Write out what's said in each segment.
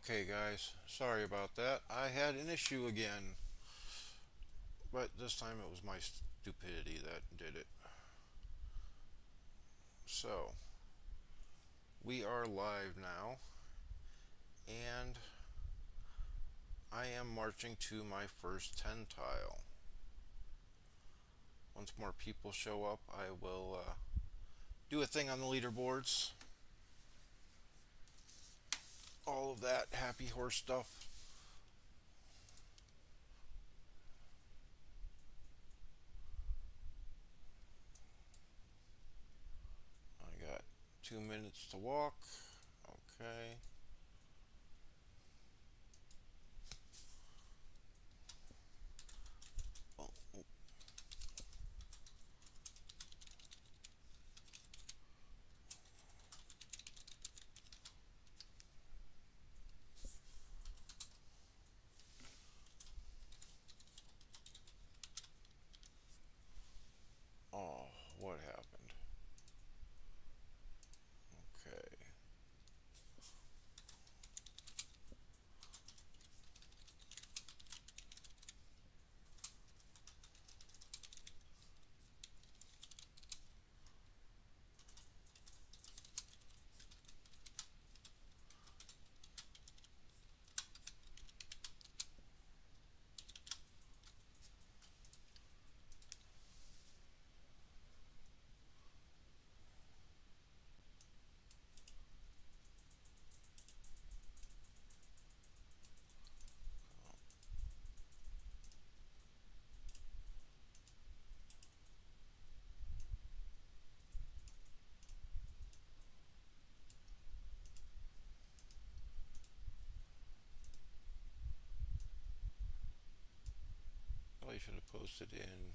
Okay, guys, sorry about that. I had an issue again, but this time it was my stupidity that did it. So, we are live now, and I am marching to my first 10 tile. Once more people show up, I will do a thing on the leaderboards. All of that happy horse stuff. I got 2 minutes to walk. Okay. Oh, oh, what happened? Okay. Probably should have posted in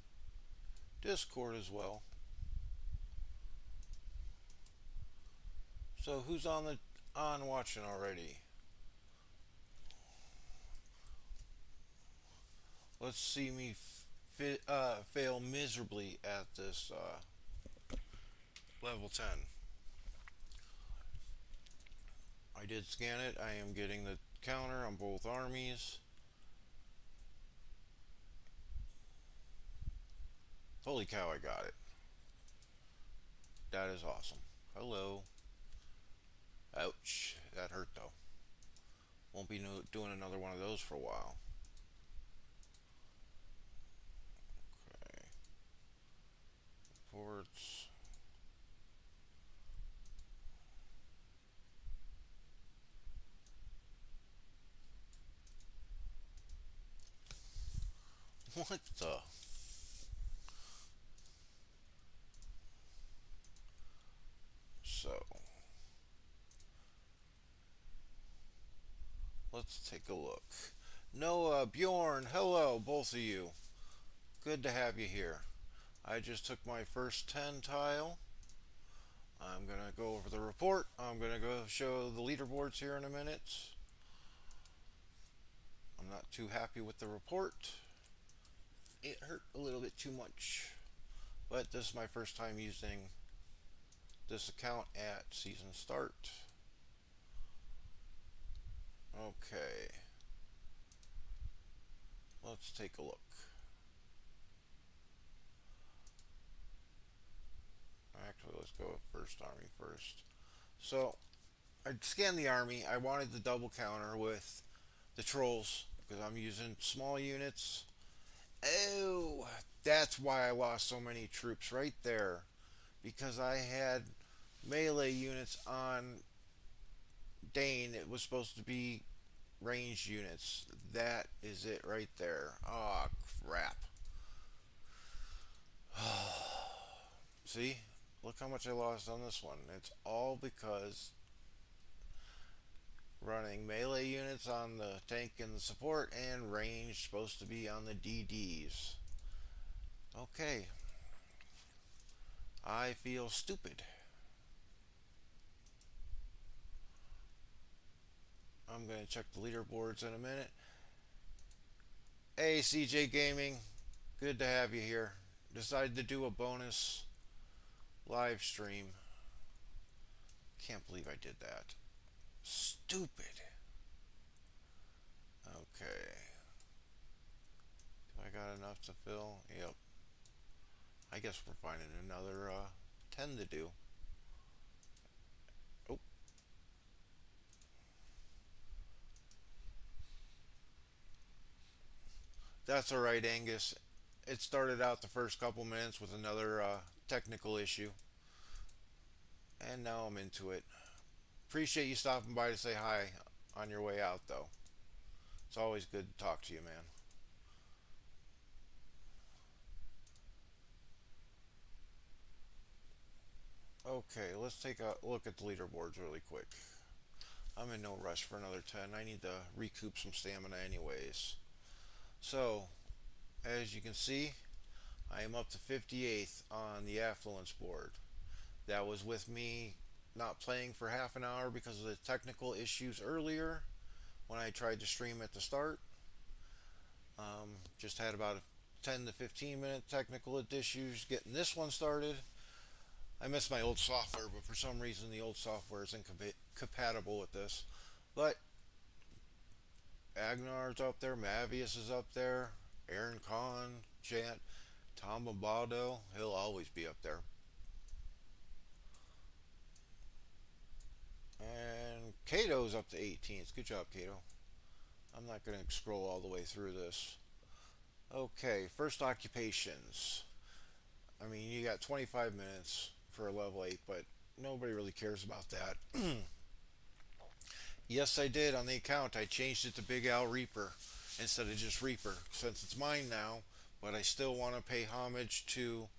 Discord as well. So who's on watching already? Let's see me fail miserably at this level 10. I did scan it. I am getting the counter on both armies. Holy cow, I got it. That is awesome. Hello. Ouch. That hurt though. Won't be doing another one of those for a while. Okay. Reports. What the? So, let's take a look. Noah, Bjorn, hello, both of you. Good to have you here. I just took my first 10 tile. I'm going to go over the report. I'm going to go show the leaderboards here in a minute. I'm not too happy with the report. It hurt a little bit too much. But this is my first time using this account at season start. Okay. Let's take a look. Actually, let's go with first army first. So, I scanned the army. I wanted the double counter with the trolls because I'm using small units. Oh, that's why I lost so many troops right there. Because I had melee units on Dane. It was supposed to be ranged units. That is it right there. Oh, crap. See? Look how much I lost on this one. It's all because running melee units on the tank and the support and range supposed to be on the DDs. Okay. I feel stupid. I'm going to check the leaderboards in a minute. Hey, CJ Gaming. Good to have you here. Decided to do a bonus live stream. Can't believe I did that. Stupid. left to fill. Yep. I guess we're finding another 10 to do. Oh, that's alright, Angus. It started out the first couple minutes with another technical issue, and now I'm into it. Appreciate you stopping by to say hi on your way out, though. It's always good to talk to you, man. Okay, let's take a look at the leaderboards really quick. I'm in no rush for another 10. I need to recoup some stamina, anyways. So, as you can see, I am up to 58th on the affluence board. That was with me not playing for half an hour because of the technical issues earlier when I tried to stream at the start. Just had about a 10 to 15 minute technical issues getting this one started. I miss my old software, but for some reason the old software is incompatible with this. But Agnar's up there, Mavius is up there, Aaron Kahn, Chant, Tom Bombardo, he'll always be up there. And Kato's up to 18th. Good job, Kato. I'm not going to scroll all the way through this. Okay, first occupations. I mean, you got 25 minutes for a level 8, but nobody really cares about that. Yes, I did on the account. I changed it to Big Al Reaper instead of just Reaper since it's mine now, but I still want to pay homage to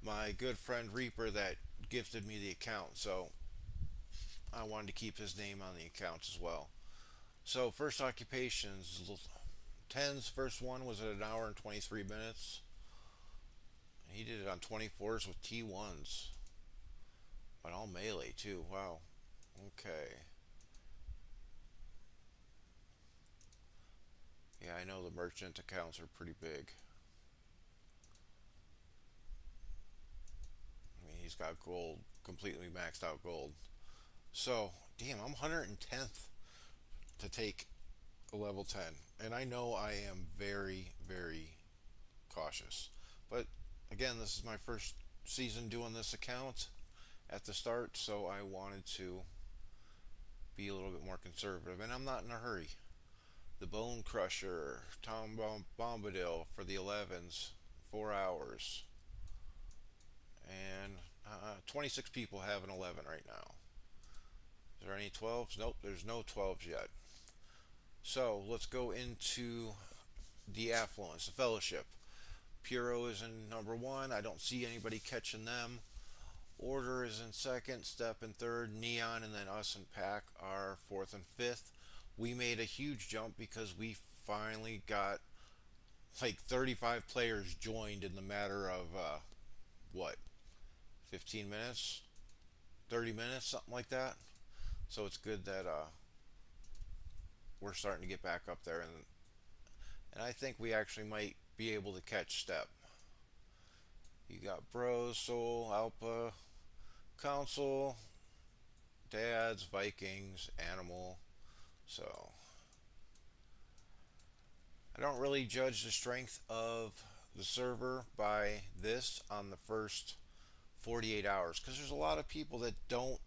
my good friend Reaper that gifted me the account, so I wanted to keep his name on the account as well. So, first occupations, Ten's first one was at an hour and 23 minutes. He did it on 24s with T1s. But all melee too. Wow. Okay. Yeah, I know the merchant accounts are pretty big. I mean, he's got gold, completely maxed out gold. So, damn, I'm 110th to take a level 10. And I know I am very, very cautious. But again, this is my first season doing this account at the start, so I wanted to be a little bit more conservative. And I'm not in a hurry. The Bone Crusher, Tom Bombadil for the 11s, 4 hours. And 26 people have an 11 right now. Is there any 12s? Nope, there's no 12s yet. So let's go into the affluence, the fellowship. Puro is in number 1. I don't see anybody catching them. Order is in second, Step in third, Neon, and then us and Pack are fourth and fifth. We made a huge jump because we finally got like 35 players joined in the matter of what, 15 minutes, 30 minutes, something like that. So it's good that we're starting to get back up there, and I think we actually might be able to catch Step. You got Bros, Soul, Alpha, Council, Dads, Vikings, Animal. So I don't really judge the strength of the server by this on the first 48 hours because there's a lot of people that don't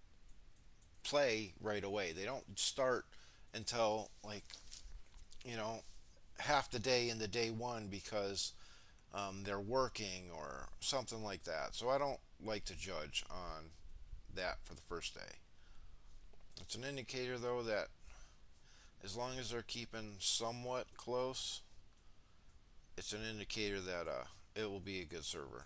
play right away. They don't start until like, you know, half the day in the day one because they're working or something like that. So I don't like to judge on that for the first day. It's an indicator though that as long as they're keeping somewhat close, it's an indicator that it will be a good server.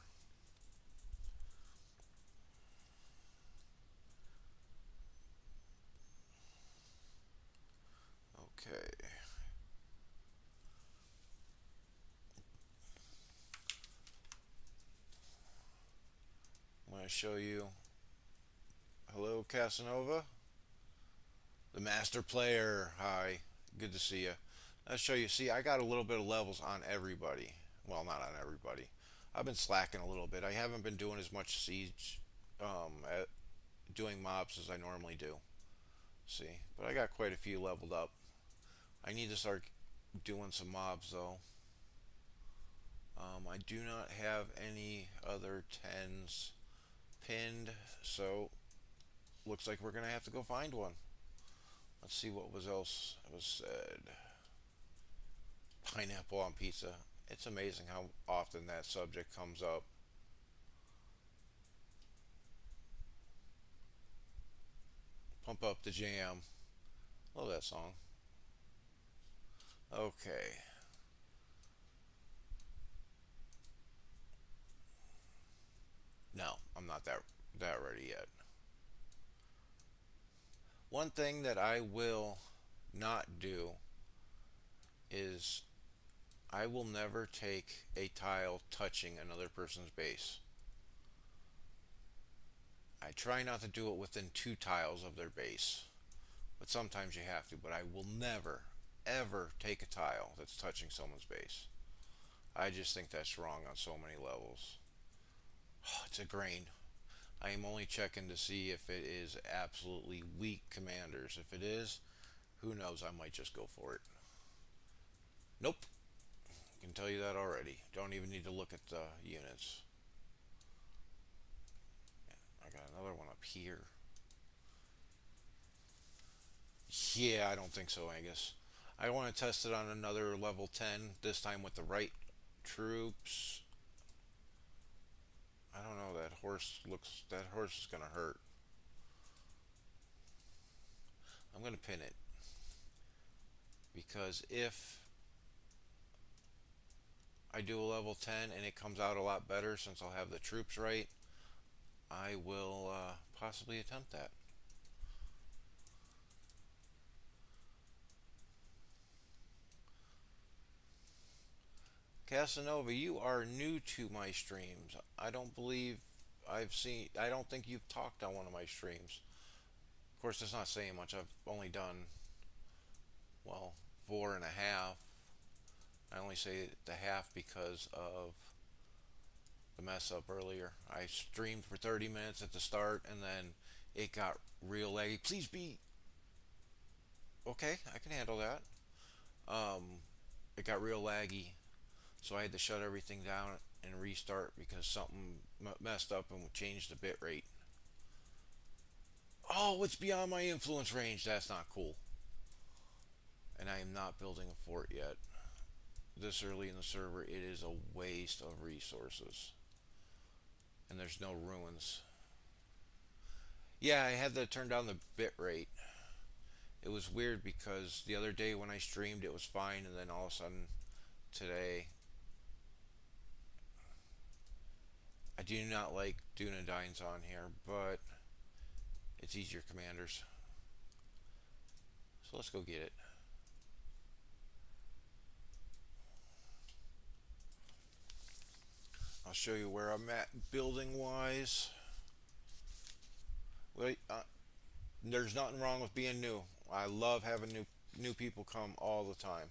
Okay. I'm going to show you. Hello, Casanova. The master player. Hi. Good to see you. I'll show you. See, I got a little bit of levels on everybody. Well, not on everybody. I've been slacking a little bit. I haven't been doing as much siege, at doing mobs as I normally do. See, but I got quite a few leveled up. I need to start doing some mobs though. I do not have any other 10s pinned, so looks like we're gonna have to go find one. Let's see what was else was said. Pineapple on pizza. It's amazing how often that subject comes up. Pump up the jam. Love that song. Okay. No, I'm not that ready yet. One thing that I will not do is I will never take a tile touching another person's base. I try not to do it within 2 tiles of their base, but sometimes you have to. But I will never, ever take a tile that's touching someone's base. I just think that's wrong on so many levels. It's a grain. I am only checking to see if it is absolutely weak commanders. If it is, who knows? I might just go for it. Nope. I can tell you that already. Don't even need to look at the units. I got another one up here. Yeah, I don't think so, Angus. I want to test it on another level 10, this time with the right troops. I don't know, that horse is going to hurt. I'm going to pin it because if I do a level 10 and it comes out a lot better since I'll have the troops right, I will possibly attempt that. Casanova, you are new to my streams. I don't think you've talked on one of my streams. Of course, that's not saying much. I've only done, well, 4.5. I only say the half because of the mess up earlier. I streamed for 30 minutes at the start and then it got real laggy. Please be okay. I can handle that. Um, it got real laggy, so I had to shut everything down and restart because something messed up and changed the bit rate. Oh, it's beyond my influence range. That's not cool. And I am not building a fort yet. This early in the server, it is a waste of resources. And there's no ruins. Yeah, I had to turn down the bit rate. It was weird because the other day when I streamed, it was fine, and then all of a sudden today, I do not like Dunedains on here, but it's easier commanders. So let's go get it. I'll show you where I'm at building wise. Wait, there's nothing wrong with being new. I love having new people come all the time.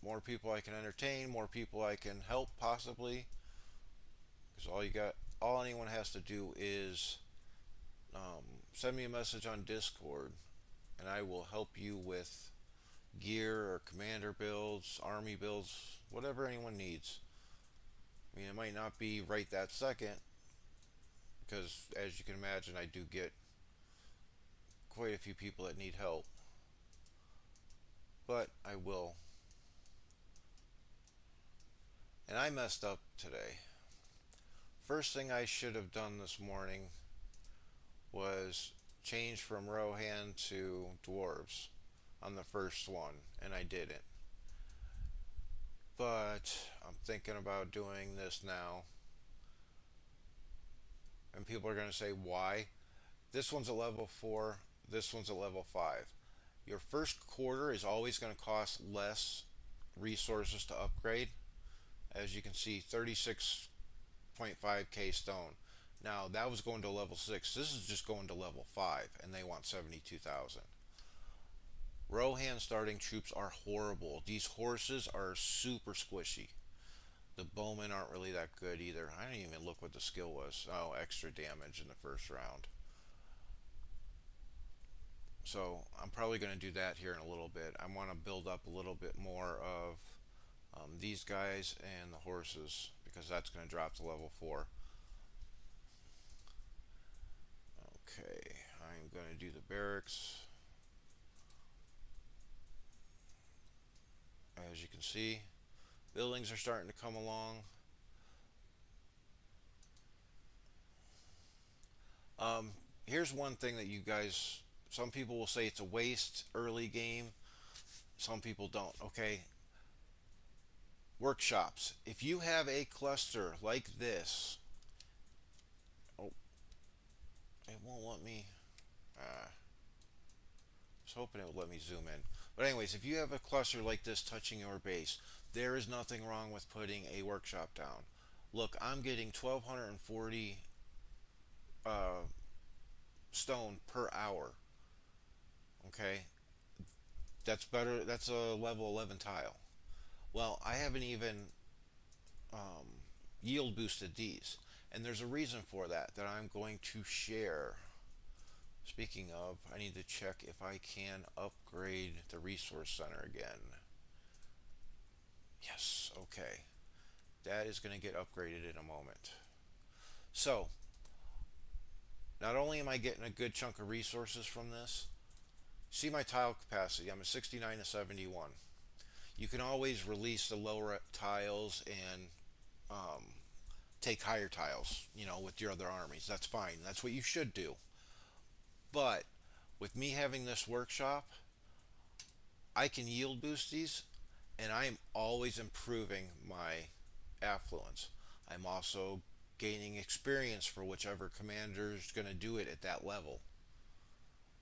More people I can entertain, more people I can help possibly. Because all anyone has to do is send me a message on Discord, and I will help you with gear or commander builds, army builds, whatever anyone needs. I mean, it might not be right that second, because as you can imagine, I do get quite a few people that need help. But I will. And I messed up today. First thing I should have done this morning was change from Rohan to dwarves on the first one, and I didn't. But I'm thinking about doing this now. And people are going to say, why? This one's a level 4, this one's a level 5. Your first quarter is always going to cost less resources to upgrade. As you can see, 36.5k stone. Now, that was going to level 6. This is just going to level 5, and they want 72,000. Rohan starting troops are horrible. These horses are super squishy. The bowmen aren't really that good either. I didn't even look what the skill was. Oh, extra damage in the first round. So I'm probably going to do that here in a little bit. I want to build up a little bit more of These guys and the horses because that's going to drop to level 4. Okay, I'm going to do the barracks. As you can see, buildings are starting to come along. Um, Here's one thing that you guys, some people will say it's a waste early game. Some people don't. Okay, workshops. If you have a cluster like this, oh, it won't let me. I was hoping it would let me zoom in. But anyways, if you have a cluster like this touching your base, there is nothing wrong with putting a workshop down. Look, I'm getting 1,240 uh, stone per hour. Okay, that's better. That's a level 11 tile. Well, I haven't even yield boosted these, and there's a reason for that that I'm going to share. Speaking of, I need to check if I can upgrade the resource center again. Yes, okay. That is going to get upgraded in a moment. So, not only am I getting a good chunk of resources from this, see my tile capacity. I'm at 69 to 71. You can always release the lower tiles and um, take higher tiles, with your other armies. That's fine. That's what you should do. But with me having this workshop, I can yield boost these, and I am always improving my affluence. I'm also gaining experience for whichever commander is going to do it at that level.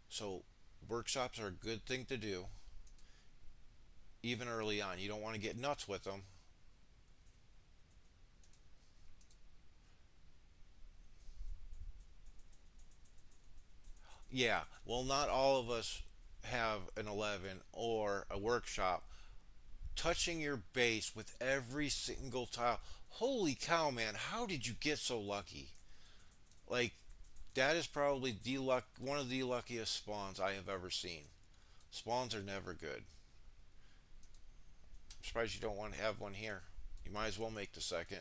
So, workshops are a good thing to do, even early on. You don't want to get nuts with them. Yeah, well, not all of us have an 11 or a workshop. Touching your base with every single tile. Holy cow, man! How did you get so lucky? Like, that is probably one of the luckiest spawns I have ever seen. Spawns are never good. I'm surprised you don't want to have one here. You might as well make the second.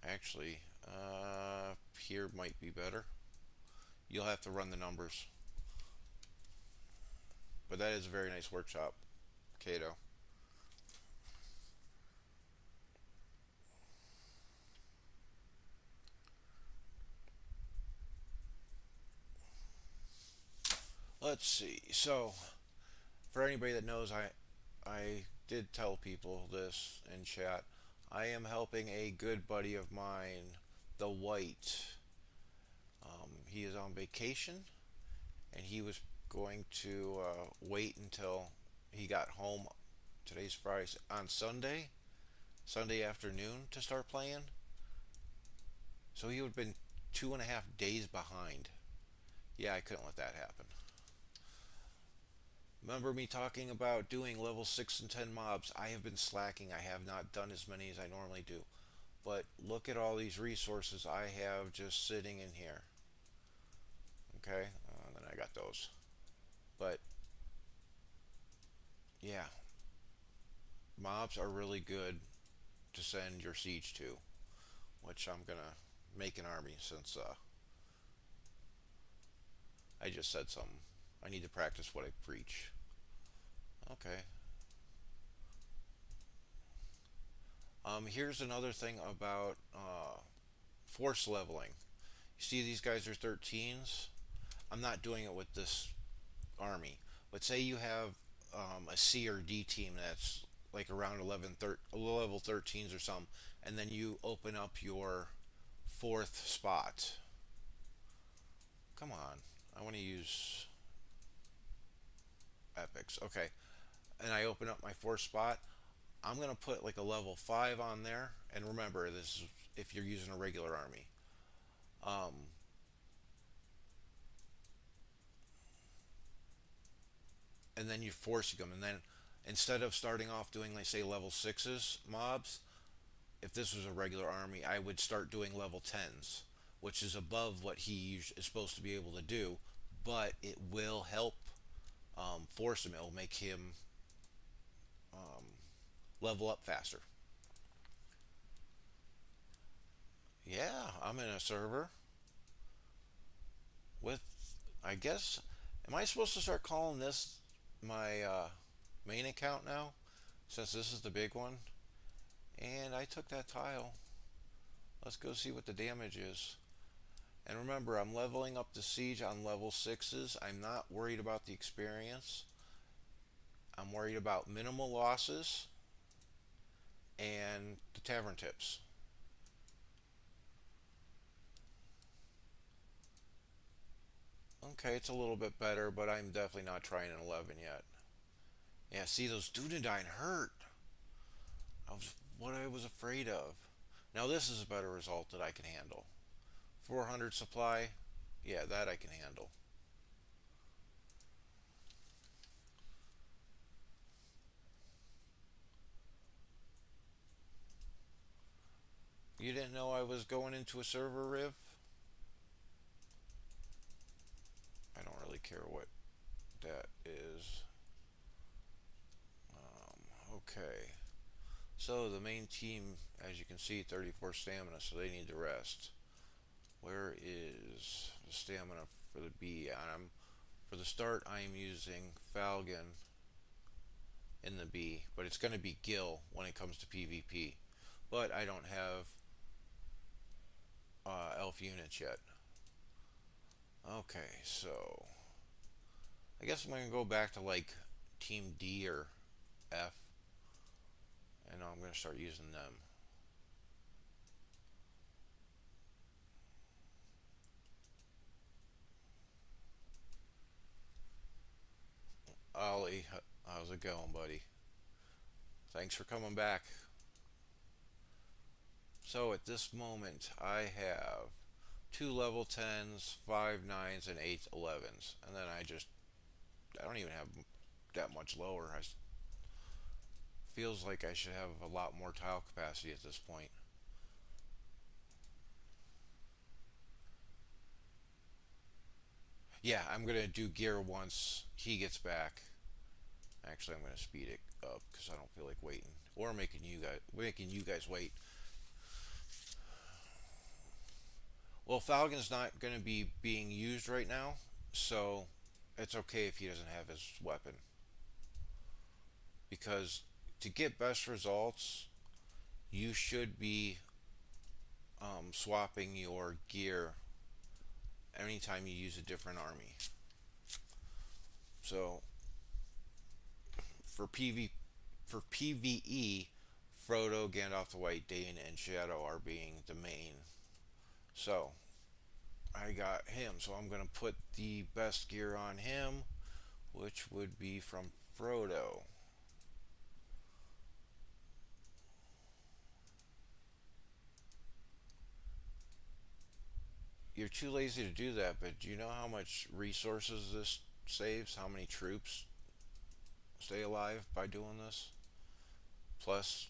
Actually, here might be better. You'll have to run the numbers. But that is a very nice workshop, Kato. Let's see. So, for anybody that knows, I did tell people this in chat. I am helping a good buddy of mine, the White. He is on vacation, and he was going to wait until he got home. Today's Friday, on Sunday afternoon to start playing. So he would have been 2.5 days behind. Yeah, I couldn't let that happen. Remember me talking about doing level 6 and 10 mobs? I have been slacking. I have not done as many as I normally do. But look at all these resources I have just sitting in here. Okay, then I got those. But yeah, mobs are really good to send your siege to, which I'm gonna make an army since I just said something. I need to practice what I preach. Okay. Here's another thing about force leveling. You see, these guys are 13s. I'm not doing it with this army, but say you have a C or D team that's like around level 13s or something, and then you open up your fourth spot. Come on, I want to use epics. Okay, and I open up my fourth spot. I'm gonna put like a level 5 on there, and remember this is if you're using a regular army. Um, and then you forcing them, and then instead of starting off doing, like, say, level 6s mobs, if this was a regular army, I would start doing level 10s, which is above what he is supposed to be able to do, but it will help force him. It will make him level up faster. Yeah, I'm in a server with, I guess, am I supposed to start calling this my main account now? Since this is the big one. And I took that tile. Let's go see what the damage is. And remember, I'm leveling up the siege on level 6s. I'm not worried about the experience. I'm worried about minimal losses and the tavern tips. Okay, it's a little bit better, but I'm definitely not trying an 11 yet. Yeah, see, those Dunedain hurt. I was what I was afraid of. Now this is a better result that I can handle. 400 supply, yeah, that I can handle. You didn't know I was going into a server riv? I don't really care what that is. Okay. So the main team, as you can see, 34 stamina, so they need to rest. Where is the stamina for the B? For the start, I am using Falcon in the B, but it's going to be Gil when it comes to PvP. But I don't have elf units yet. Okay, so I guess I'm going to go back to like Team D or F, and I'm going to start using them. Ollie, how's it going, buddy? Thanks for coming back. So at this moment, I have two level 10s, five 9s, and eight 11s. And then I don't even have that much lower. I feels like I should have a lot more tile capacity at this point. Yeah, I'm going to do gear once he gets back. Actually, I'm going to speed it up because I don't feel like waiting. Or making you guys wait. Well, Falcon's not going to be being used right now, so it's okay if he doesn't have his weapon. Because to get best results, you should be swapping your gear anytime you use a different army. So for PVE, Frodo, Gandalf the White, Dane, and Shadow are being the main. So I got him, so I'm gonna put the best gear on him, which would be from Frodo. You're too lazy to do that, but do you know how much resources this saves? How many troops stay alive by doing this? Plus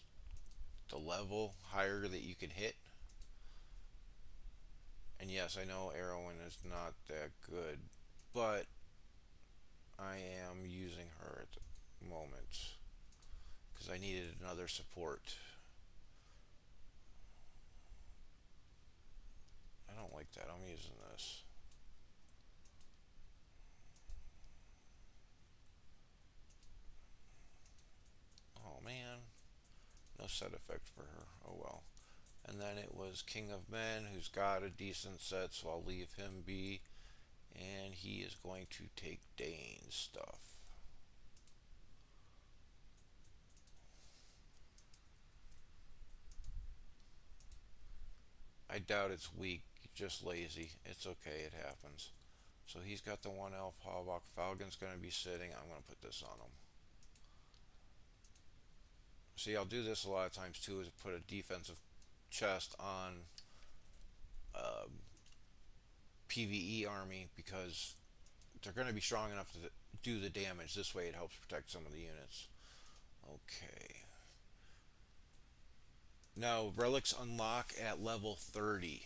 the level higher that you can hit. And yes, I know Arrowin is not that good, but I am using her at the moment because I needed another support. I don't like that. I'm using this. Oh man, no set effect for her. Oh well. And then it was King of Men, who's got a decent set, so I'll leave him be. And he is going to take Dane's stuff. I doubt it's weak, just lazy. It's okay, it happens. So he's got the one elf Hawk. Falcon's going to be sitting. I'm going to put this on him. See, I'll do this a lot of times too, is put a defensive chest on a PVE army because they're going to be strong enough to do the damage. This way it helps protect some of the units. Okay. Now, relics unlock at level 30.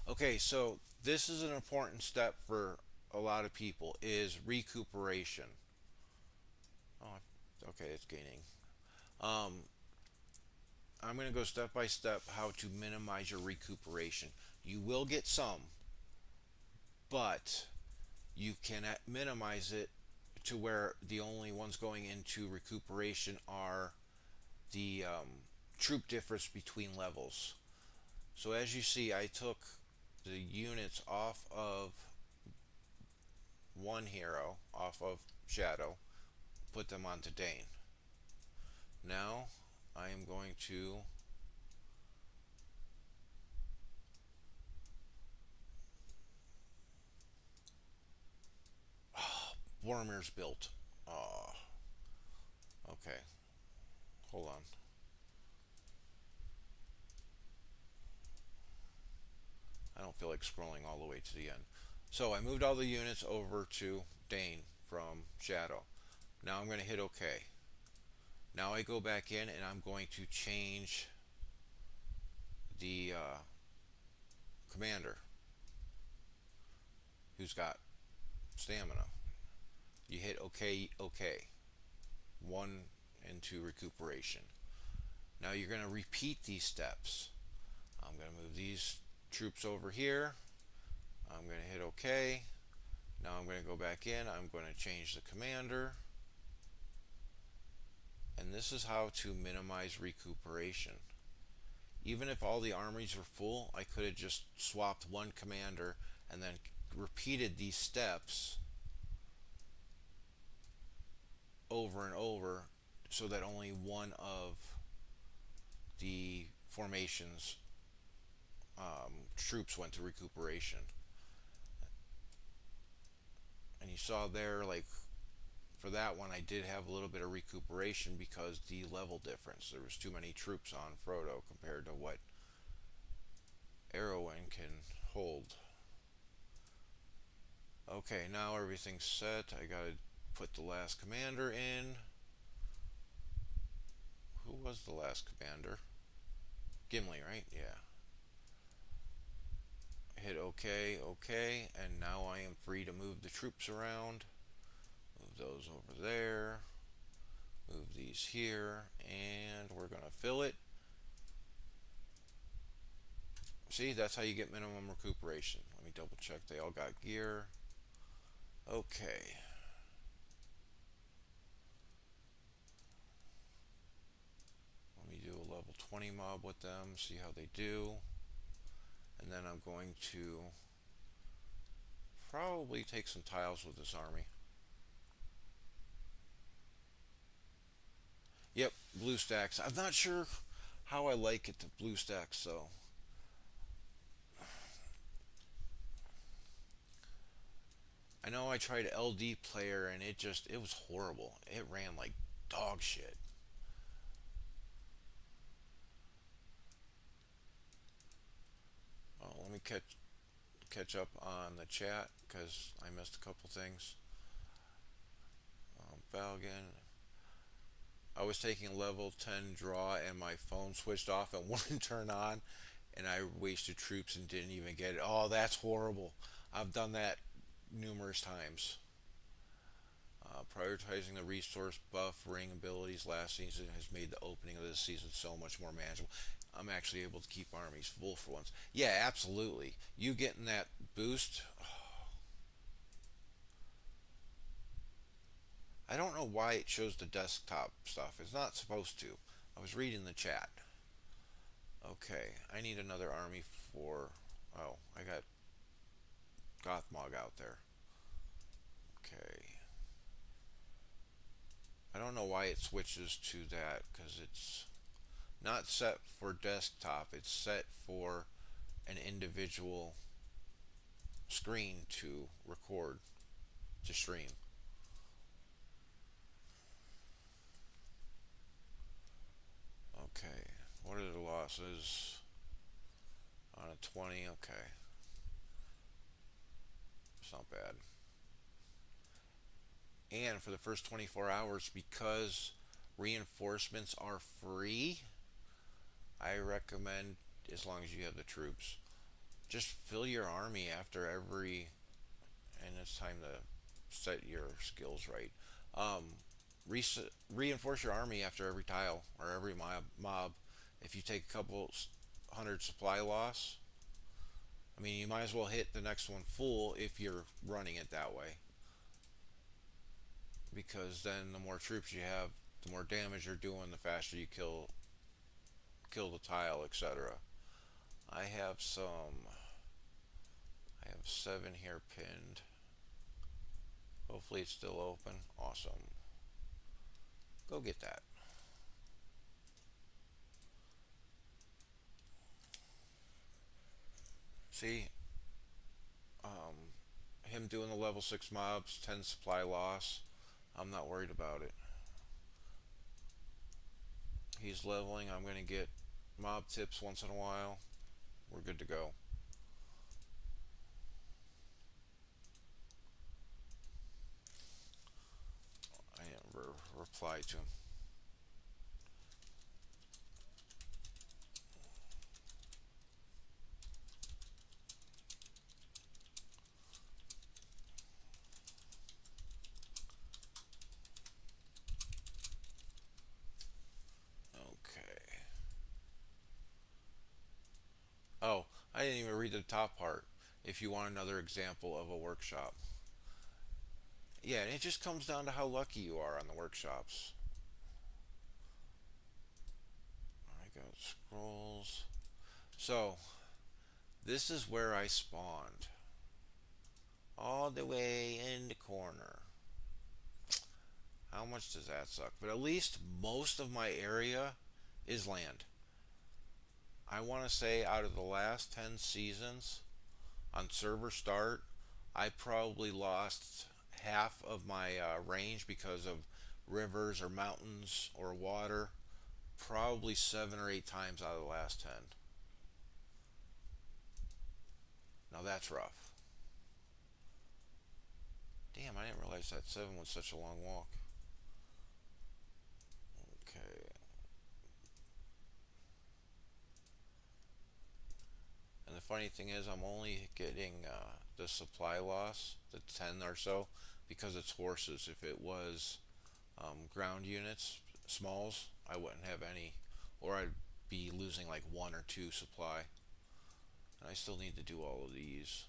Okay, so this is an important step for a lot of people is recuperation. Oh, okay, it's gaining. Um, I'm going to go step by step how to minimize your recuperation. You will get some, but you can minimize it to where the only ones going into recuperation are the troop difference between levels. So as you see, I took the units off of one hero, off of Shadow, put them onto Dane. Now I am going to Bormir's built. Oh, okay. Hold on. I don't feel like scrolling all the way to the end. So I moved all the units over to Dane from Shadow. Now I'm going to hit OK. Now I go back in and I'm going to change the commander who's got stamina. You hit OK, OK. One into recuperation. Now you're going to repeat these steps. I'm going to move these troops over here. I'm going to hit OK. Now I'm going to go back in. I'm going to change the commander. And this is how to minimize recuperation. Even if all the armies were full, I could have just swapped one commander and then repeated these steps over and over so that only one of the formation's troops went to recuperation. And you saw there, like, for that one, I did have a little bit of recuperation because the level difference. There was too many troops on Frodo compared to what Arwen can hold. Okay, now everything's set. I gotta put the last commander in. Who was the last commander? Gimli, right? Yeah. Hit OK, OK, and now I am free to move the troops around. Move those over there. Move these here, and we're gonna fill it. See, that's how you get minimum recuperation. Let me double check they all got gear. Okay. Let me do a level 20 mob with them, see how they do. And then I'm going to probably take some tiles with this army. Yep, blue stacks. I'm not sure how I like it, the blue stacks, so. I know I tried LD player and it was horrible. It ran like dog shit. Oh, let me catch up on the chat because I missed a couple things. Falcon. I was taking level 10 draw and my phone switched off and wouldn't turn on, and I wasted troops and didn't even get it. Oh, that's horrible. I've done that numerous times. Prioritizing the resource buff ring abilities last season has made the opening of this season so much more manageable. I'm actually able to keep armies full for once. Yeah, absolutely. You getting that boost. I don't know why it shows the desktop stuff. It's not supposed to. I was reading the chat. Okay, I need another army for. Oh, I got Gothmog out there. Okay. I don't know why it switches to that because it's not set for desktop. It's set for an individual screen to record, to stream. Okay, what are the losses on a 20? Okay, it's not bad. And for the first 24 hours, because reinforcements are free, I recommend, as long as you have the troops, just fill your army after every, and it's time to set your skills right. Um, reinforce your army after every tile or every mob. If you take a couple hundred supply loss, I mean, you might as well hit the next one full if you're running it that way, because then the more troops you have, the more damage you're doing, the faster you kill the tile, etc. I have some. I have 7 here pinned. Hopefully it's still open. Awesome. Go get that. See, him doing the level 6 mobs, 10 supply loss. I'm not worried about it. He's leveling. I'm going to get mob tips once in a while. We're good to go. I never reply to him. Okay. Oh, I didn't even read the top part. If you want another example of a workshop. Yeah, and it just comes down to how lucky you are on the workshops. I got scrolls. So, this is where I spawned. All the way in the corner. How much does that suck? But at least most of my area is land. I want to say out of the last 10 seasons on server start, I probably lost half of my range because of rivers or mountains or water. Probably 7 or 8 times out of the last 10. Now that's rough. Damn, I didn't realize that 7 was such a long walk. Okay. And the funny thing is, I'm only getting the supply loss, the 10 or so, because it's horses. If it was ground units, smalls, I wouldn't have any, or I'd be losing like 1 or 2 supply. And I still need to do all of these.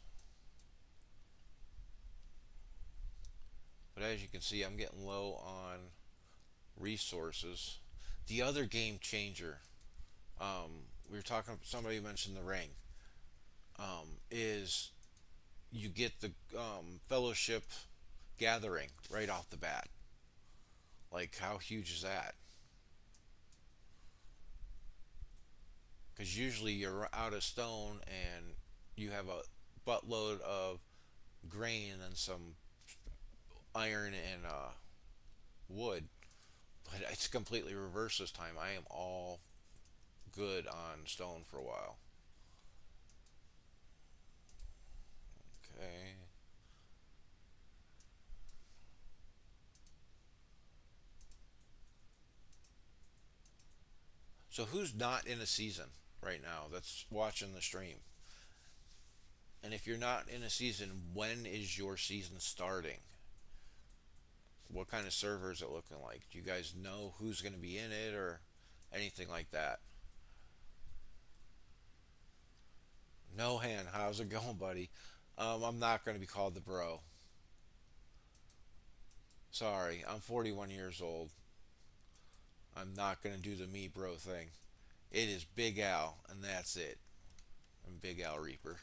But as you can see, I'm getting low on resources. The other game changer, we were talking, somebody mentioned the ring, is you get the fellowship gathering right off the bat. Like, how huge is that? Because usually you're out of stone and you have a buttload of grain and some iron and wood. But it's completely reversed this time. I am all good on stone for a while. Okay. So who's not in a season right now that's watching the stream? And if you're not in a season, when is your season starting? What kind of server is it looking like? Do you guys know who's going to be in it or anything like that? No hand, how's it going, buddy? I'm not going to be called the bro. Sorry, I'm 41 years old. I'm not going to do the me bro thing. It is Big Al, and that's it. I'm Big Al Reaper.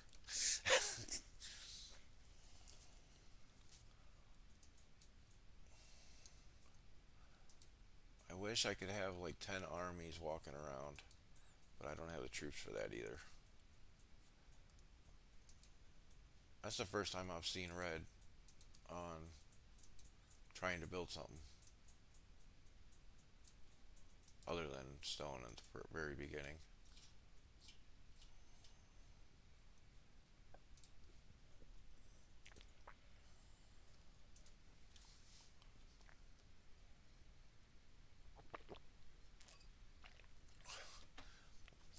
I wish I could have like 10 armies walking around, but I don't have the troops for that either. That's the first time I've seen red on trying to build something other than stone at the very beginning.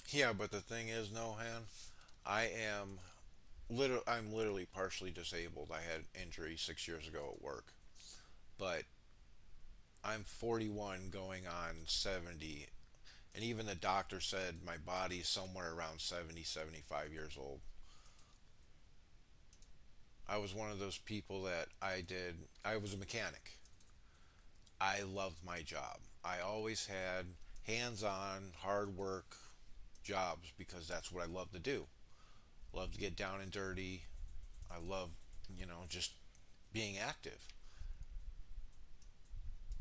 Yeah, but the thing is, no hand. I am I'm literally partially disabled. I had injury 6 years ago at work, but I'm 41 going on 70, and even the doctor said my body's somewhere around 70, 75 years old. I was one of those people that I was a mechanic. I loved my job. I always had hands on, hard work jobs because that's what I love to do. Love to get down and dirty. I love, just being active.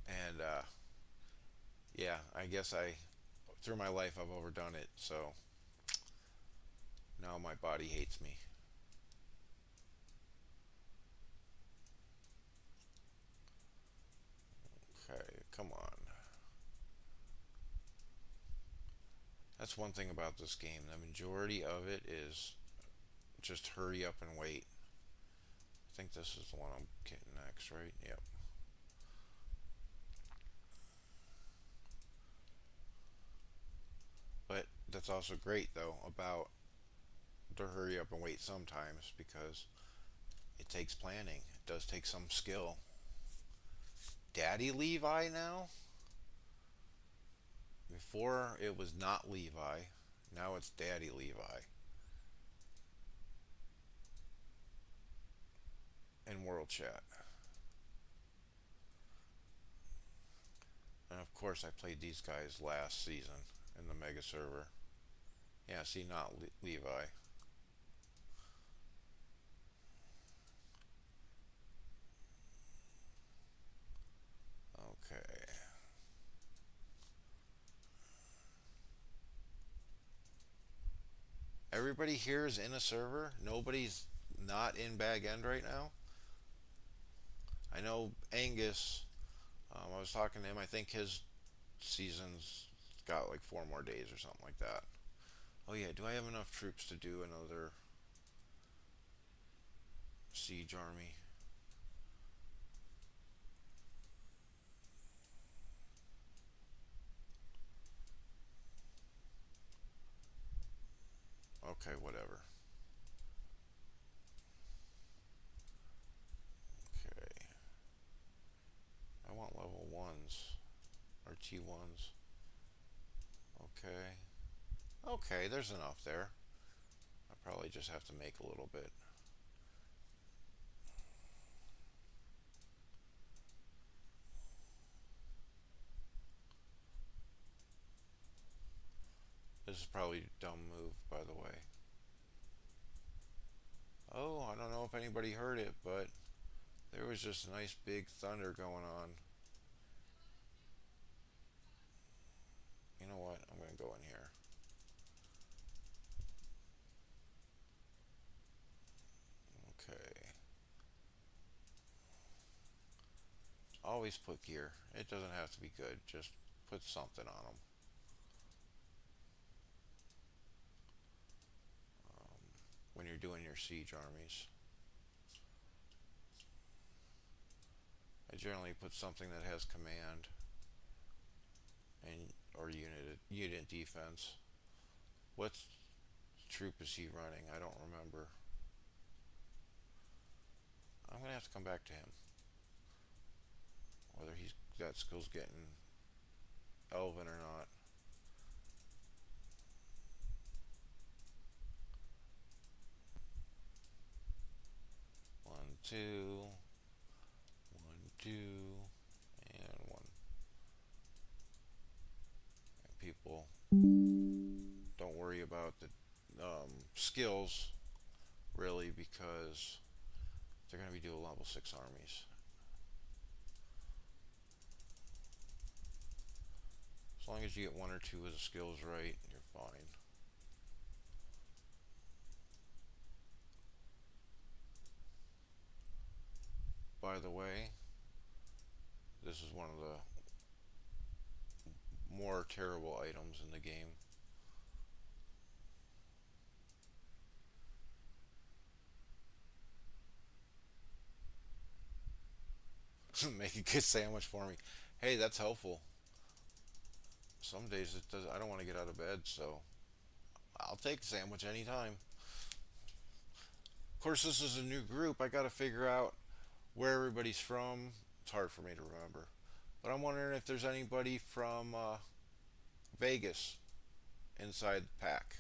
And yeah, I guess through my life, I've overdone it. So now my body hates me. Okay, come on. That's one thing about this game. The majority of it is just hurry up and wait. I think this is the one I'm getting next, right? Yep. But that's also great, though, about the hurry up and wait sometimes because it takes planning. It does take some skill. Daddy Levi now? Before it was not Levi. Now it's Daddy Levi. In World Chat. And of course, I played these guys last season in the Mega Server. Yeah, see, not Levi. Okay. Everybody here is in a server. Nobody's not in Bag End right now. I know Angus. I was talking to him. I think his season's got like 4 more days or something like that. Oh yeah. Do I have enough troops to do another siege army? Okay, whatever. Okay. I want level ones or T1s. Okay. Okay, there's enough there. I probably just have to make a little bit. This is probably a dumb move, by the way. Oh, I don't know if anybody heard it, but there was just a nice big thunder going on. You know what? I'm going to go in here. Okay. Always put gear. It doesn't have to be good. Just put something on them. When you're doing your siege armies. I generally put something that has command and or unit defense. What troop is he running? I don't remember. I'm gonna have to come back to him. Whether he's got skills getting Elven or not. One, two, one, two, and one. And people don't worry about the skills really because they're going to be doing level 6 armies. As long as you get one or two of the skills right, you're fine. By the way, this is one of the more terrible items in the game. Make a good sandwich for me. Hey, that's helpful. Some days it does. I don't want to get out of bed, so I'll take a sandwich anytime. Of course, this is a new group. I got to figure out where everybody's from. It's hard for me to remember. But I'm wondering if there's anybody from Vegas inside the pack.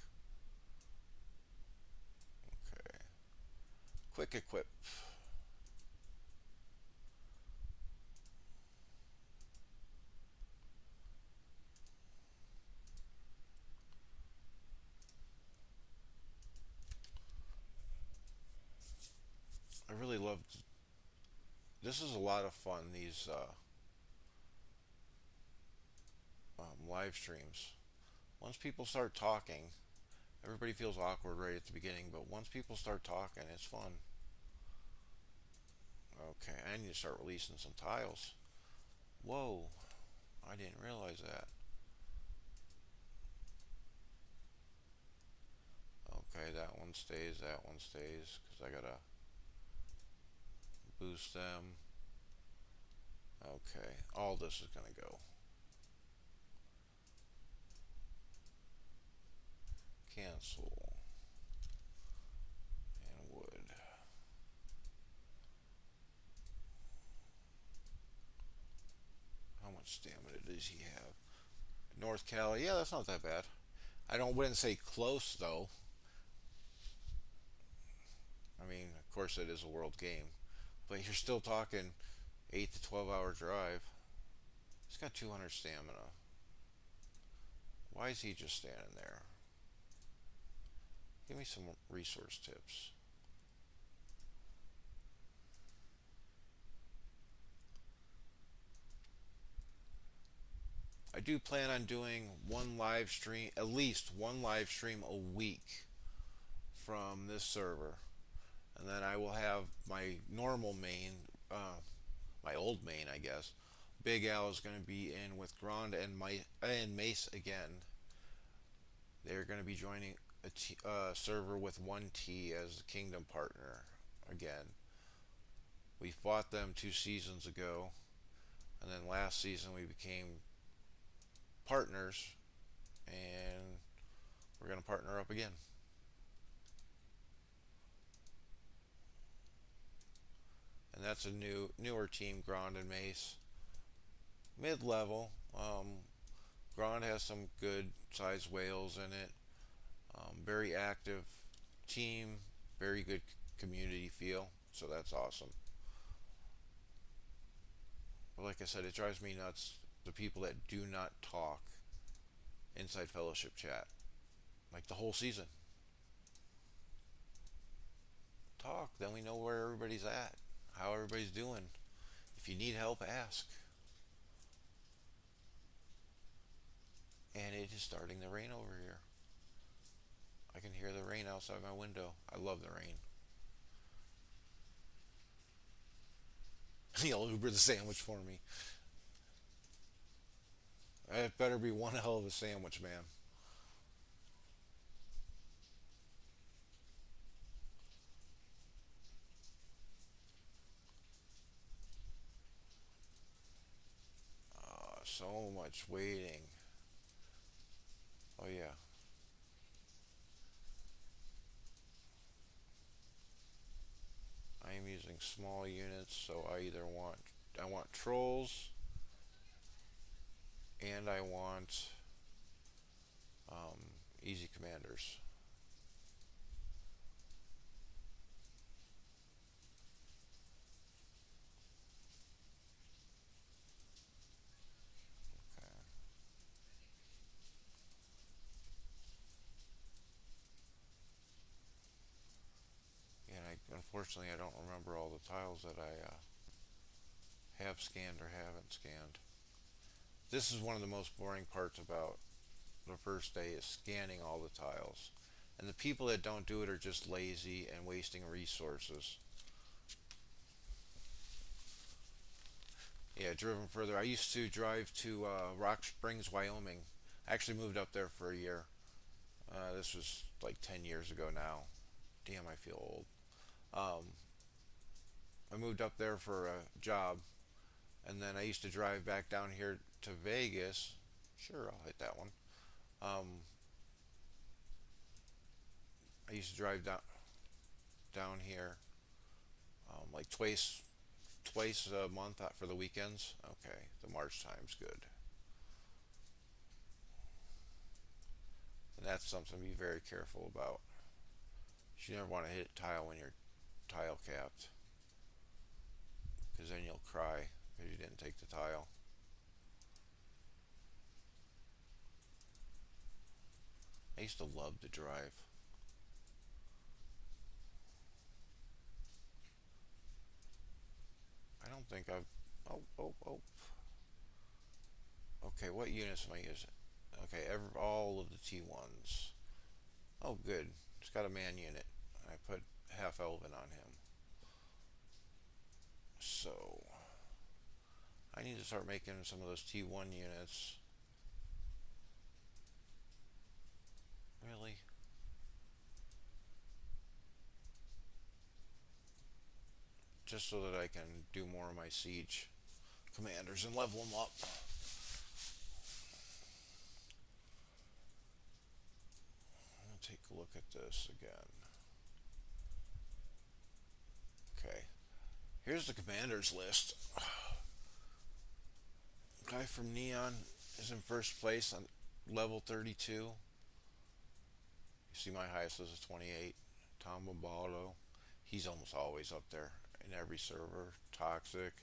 Okay. Quick equip. I really love. This is a lot of fun. These live streams. Once people start talking, everybody feels awkward right at the beginning, but once people start talking, it's fun. Okay, I need to start releasing some tiles. Whoa, I didn't realize that. Okay, that one stays, that one stays, because I gotta boost them. Okay, all this is gonna go. Cancel. And wood. How much stamina does he have? North Cali, yeah, that's not that bad. I don't wouldn't say close though. I mean, of course it is a world game, but you're still talking 8 to 12 hour drive. He's got 200 stamina. Why is he just standing there? Give me some resource tips. I do plan on doing one live stream, at least one live stream a week from this server, and then I will have my normal main, my old main, I guess. Big Al is going to be in with Grand and Mace again. They're going to be joining a server with 1T as a kingdom partner again. We fought them 2 seasons ago, and then last season we became partners, and we're going to partner up again. And that's a newer team, Grand and Mace. Mid level. Grand has some good sized whales in it. Very active team, very good community feel, so that's awesome. But like I said, it drives me nuts the people that do not talk inside Fellowship chat, like the whole season. Talk, then we know where everybody's at, how everybody's doing. If you need help, ask. And it is starting to rain over here. I can hear the rain outside my window. I love the rain. He'll Uber the sandwich for me. It better be one hell of a sandwich, man. So much waiting. Oh yeah. I am using small units, so I want trolls and I want um, easy commanders. Okay. And unfortunately I don't remember all the tiles that I have scanned or haven't scanned. This is one of the most boring parts about the first day is scanning all the tiles. And the people that don't do it are just lazy and wasting resources. Yeah, driven further. I used to drive to Rock Springs, Wyoming. I actually moved up there for a year. This was like 10 years ago now. Damn, I feel old. Um, I moved up there for a job, and then I used to drive back down here to Vegas. Sure, I'll hit that one. Um, I used to drive down here like twice twice a month for the weekends. Okay, the march time's good. And that's something to be very careful about. You never want to hit tile when you're tile capped, because then you'll cry because you didn't take the tile. I used to love to drive. I don't think I've. Oh, oh, oh. Okay, what units am I using? Okay, all of the T1s. Oh, good. It's got a man unit. I put half Elven on him. So, I need to start making some of those T1 units. Really? Just so that I can do more of my siege commanders and level them up. I'll take a look at this again. Okay. Here's the commanders list. Guy from Neon is in first place on level 32. You see my highest is a 28. Tom Bobaldo, he's almost always up there in every server. Toxic.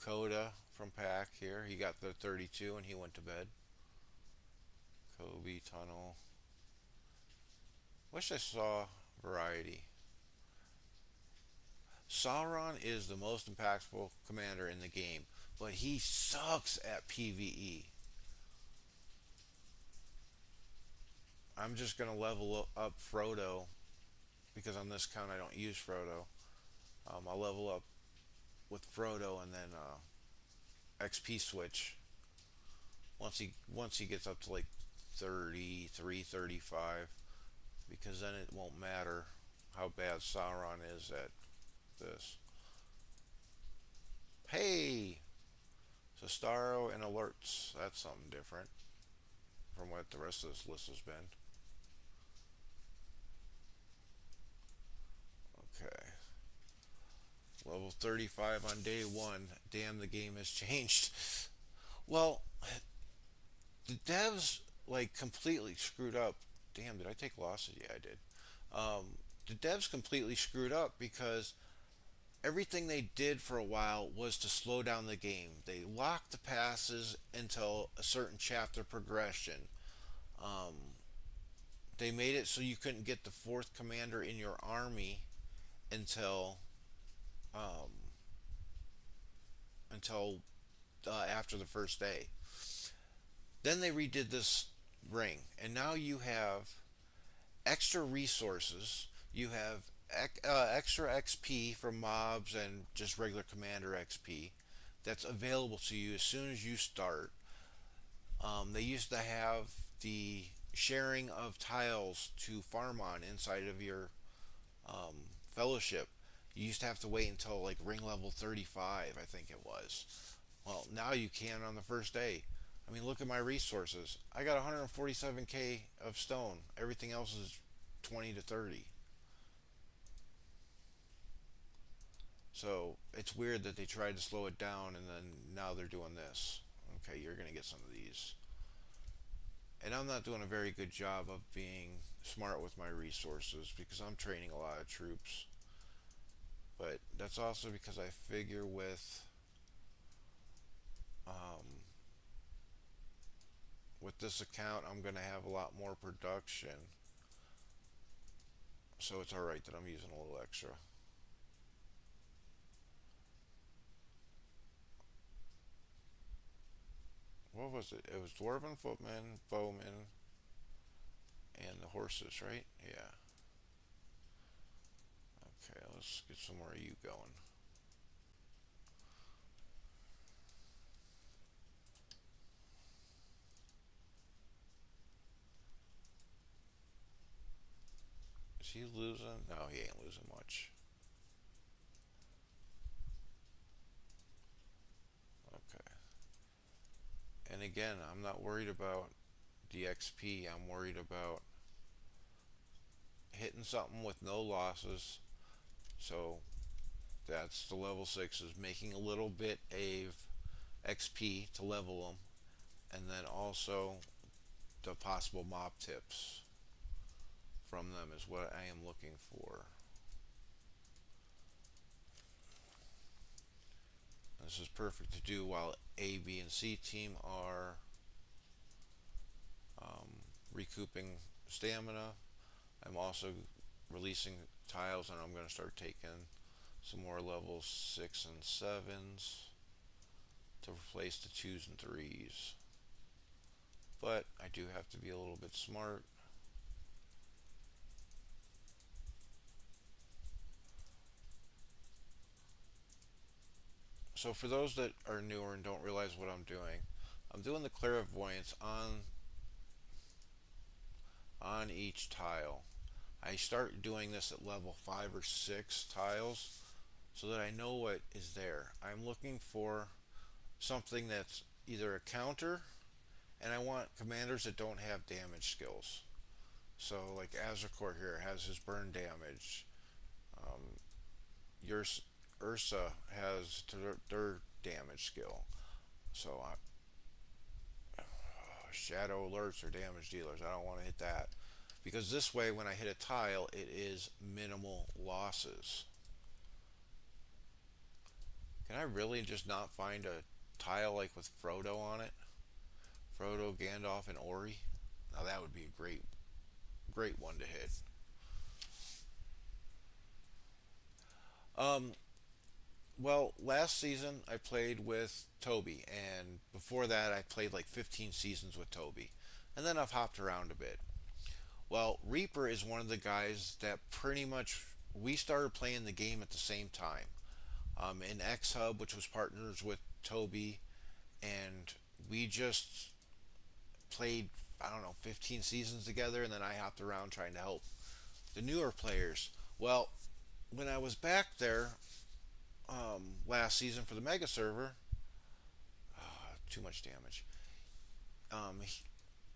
Coda from Pack here, he got the 32 and he went to bed. Kobe Tunnel. Wish I saw variety. Sauron is the most impactful commander in the game, but he sucks at PvE. I'm just gonna level up Frodo because on this count I don't use Frodo. I'll level up with Frodo and then XP switch once he gets up to like 33, 35, because then it won't matter how bad Sauron is at this. Hey, Sestaro and alerts. That's something different from what the rest of this list has been. Okay. Level 35 on day one. Damn, the game has changed. Well, the devs like completely screwed up. Damn, did I take losses? Yeah, I did. The devs completely screwed up because everything they did for a while was to slow down the game. They locked the passes until a certain chapter progression. Um, they made it so you couldn't get the fourth commander in your army until um, after the first day. Then they redid this ring, and now you have extra resources. You have extra XP from mobs and just regular commander XP that's available to you as soon as you start. They used to have the sharing of tiles to farm on inside of your fellowship. You used to have to wait until like ring level 35, I think it was. Well, now you can on the first day. I mean, look at my resources. I got 147k of stone. Everything else is 20 to 30. So it's weird that they tried to slow it down and then now they're doing this. Okay, you're going to get some of these. And I'm not doing a very good job of being smart with my resources because I'm training a lot of troops. But that's also because I figure with this account I'm going to have a lot more production. So it's alright that I'm using a little extra. What was it? It was Dwarven, Footmen, Bowmen, and the horses, right? Yeah. Okay, let's get some more of you going. Is he losing? No, he ain't losing much. Okay. And again, I'm not worried about the XP. I'm worried about hitting something with no losses. So That's the level 6 is making a little bit of XP to level them, and then also the possible mob tips from them is what I am looking for. This is perfect to do while A, B, and C team are recouping stamina. I'm also releasing tiles, and I'm going to start taking some more level 6 and 7s to replace the 2s and 3s. But I do have to be a little bit smart. So for those that are newer and don't realize what I'm doing the clairvoyance on each tile. I start doing this at level 5 or 6 tiles so that I know what is there. I'm looking for something that's either a counter, and I want commanders that don't have damage skills. So like Azrakor here has his burn damage. Um, your Ursa has their damage skill. So shadow alerts or damage dealers. I don't want to hit that because this way, when I hit a tile, it is minimal losses. Can I really just not find a tile like with Frodo on it? Frodo, Gandalf, and Ori. Now that would be a great one to hit. Um, well, last season I played with Toby, and before that I played like 15 seasons with Toby, and then I've hopped around a bit. Well, Reaper is one of the guys that pretty much we started playing the game at the same time. In X Hub, which was partners with Toby, and we just played, I don't know, 15 seasons together, and then I hopped around trying to help the newer players. Well, when I was back there last season for the Mega server, too much damage.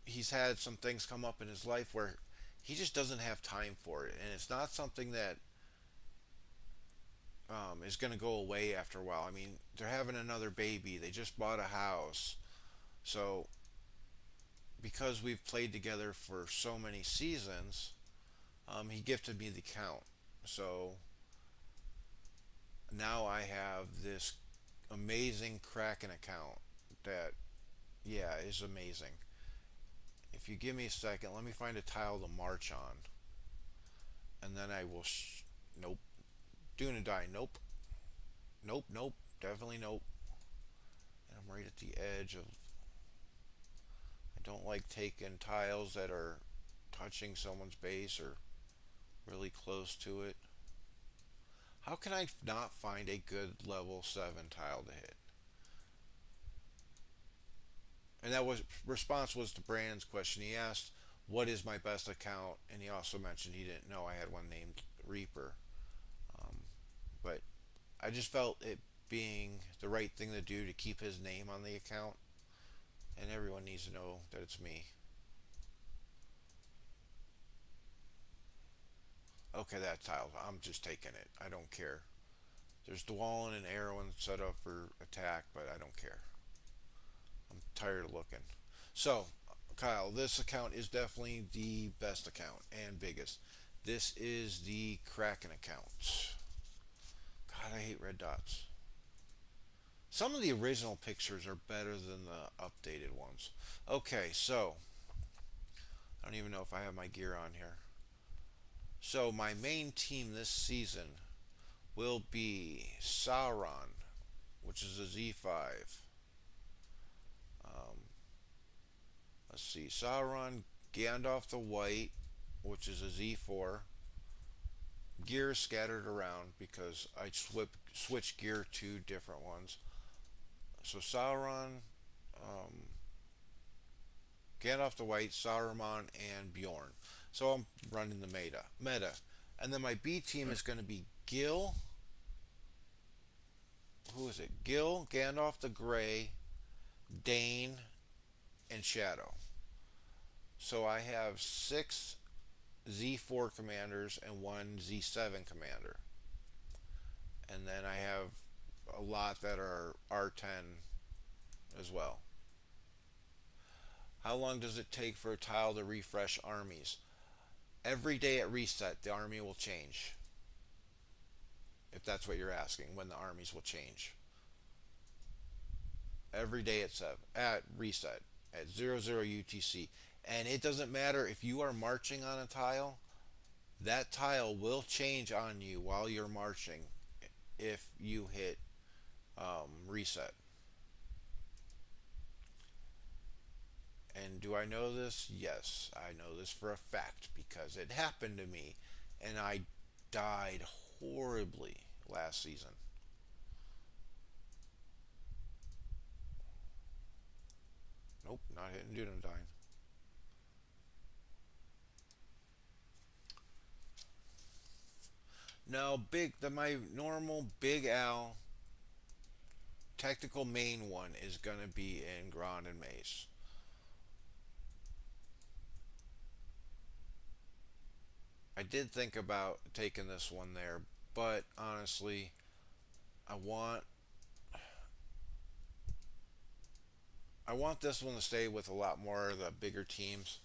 He's had some things come up in his life where he just doesn't have time for it, and it's not something that is going to go away after a while. I mean, they're having another baby. They just bought a house. So, because we've played together for so many seasons, he gifted me the account. So, now I have this amazing Kraken account that, yeah, is amazing. If you give me a second, let me find a tile to march on. And then I will. Nope. Doing a die. Nope. Nope, nope. Definitely nope. And I'm right at the edge of. I don't like taking tiles that are touching someone's base or really close to it. How can I not find a good level 7 tile to hit? And that was response was to Brandon's question. He asked, "What is my best account?" And he also mentioned he didn't know I had one named Reaper. Um, but I just felt it being the right thing to do to keep his name on the account, and everyone needs to know that it's me. Okay, that tile. I'm just taking it. I don't care. There's Dwalin and Arrowin set up for attack, but I don't care. I'm tired of looking. So, Kyle, this account is definitely the best account and biggest. This is the Kraken account. God, I hate red dots. Some of the original pictures are better than the updated ones. Okay, so I don't even know if I have my gear on here. So my main team this season will be Sauron, which is a Z5. Um, let's see, Sauron, Gandalf the White, which is a Z4. Gear scattered around because I switch gear to different ones. So Sauron, um, Gandalf the White, Saruman, and Bjorn. So I'm running the meta. And then my B team is going to be Gil. Who is it? Gil, Gandalf the Grey, Dane, and Shadow. So I have 6 Z4 commanders and 1 Z7 commander. and then I have a lot that are R10 as well. How long does it take for a tile to refresh armies? Every day at reset, the army will change. If that's what you're asking, when the armies will change. Every day at reset at 00 UTC. And it doesn't matter if you are marching on a tile, that tile will change on you while you're marching if you hit reset. And do I know this? Yes, I know this for a fact because it happened to me and I died horribly last season. Nope, not hitting Dunedain. No, my normal Big Al technical main one is gonna be in Grand and Mace. I did think about taking this one there, but honestly, I want I want this one to stay with a lot more of the bigger teams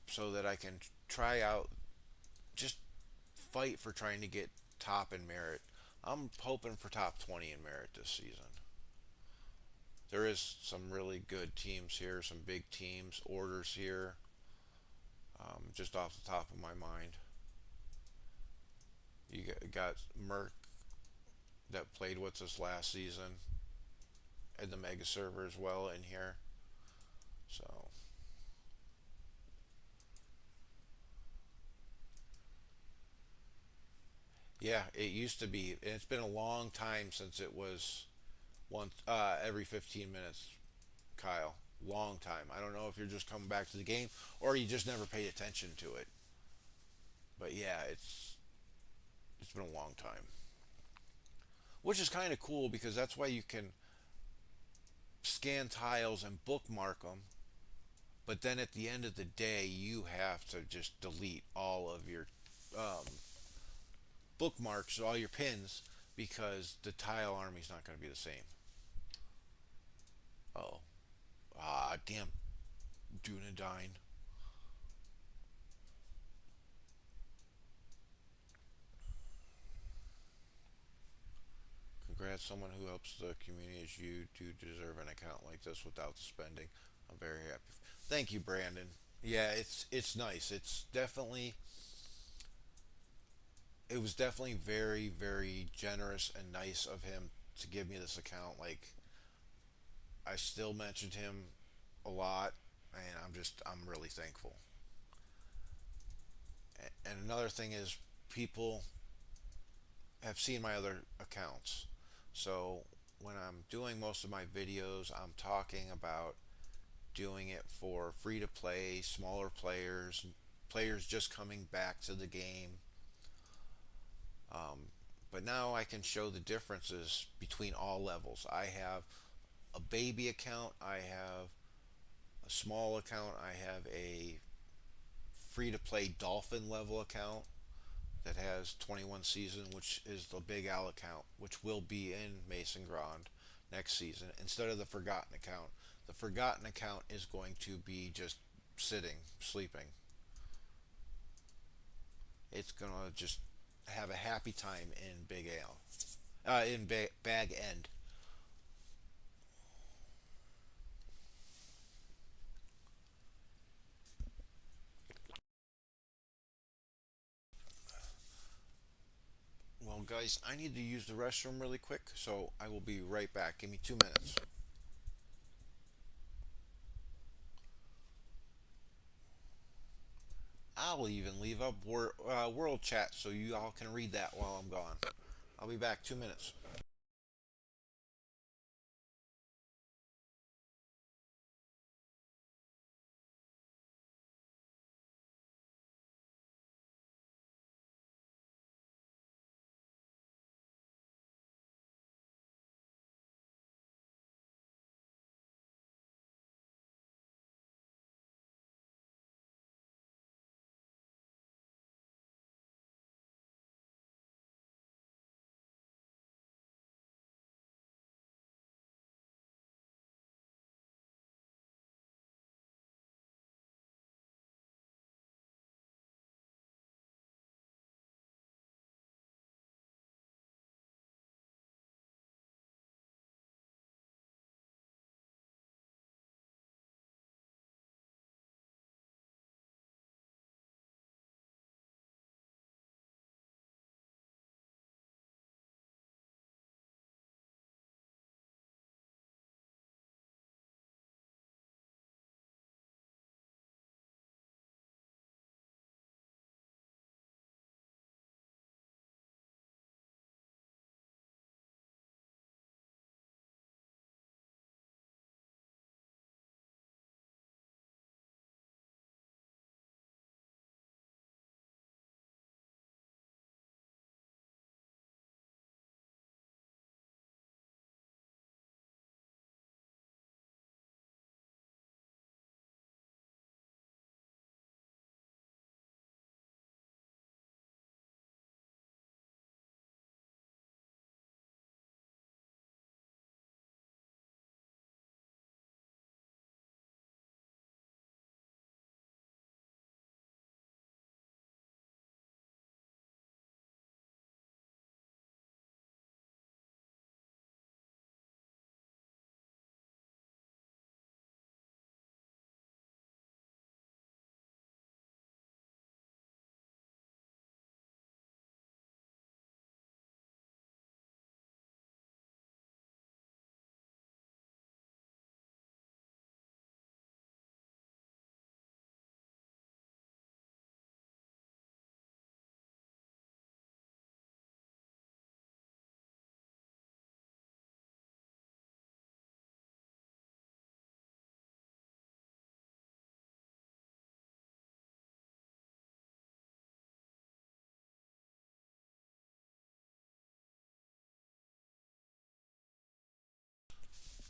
so that I can try out just fight for trying to get top in merit. I'm hoping for top 20 in merit this season. There is some really good teams here, some big teams, orders here, just off the top of my mind. You got Merc that played with us last season and the Mega server as well in here. So yeah, it used to be, and it's been a long time since it was once every 15 minutes. Kyle, long time. I don't know if you're just coming back to the game or you just never paid attention to it. But yeah, it's been a long time, which is kind of cool because that's why you can scan tiles and bookmark them. But then at the end of the day, you have to just delete all of your um, bookmarks, all your pins, because the tile army's not going to be the same. Oh, damn, Dunedain. Congrats, someone who helps the community as you do deserve an account like this without the spending. I'm very happy. Thank you, Brandon. Yeah, it's nice. It was definitely very generous and nice of him to give me this account. Like I still mentioned him a lot, and I'm really thankful. And another thing is people have seen my other accounts. So when I'm doing most of my videos, I'm talking about doing it for free to play, smaller players, players just coming back to the game. Um, but now I can show the differences between all levels. I have a baby account, I have a small account, I have a free to play dolphin level account that has 21 season, which is the Big Al account, which will be in Mason Grand next season instead of the Forgotten account. The Forgotten account is going to be just sitting, sleeping. It's going to just have a happy time in Big Al, in Bag End. Well, guys, I need to use the restroom really quick, so I will be right back. Give me 2 minutes. I'll even leave up world chat so you all can read that while I'm gone. I'll be back 2 minutes.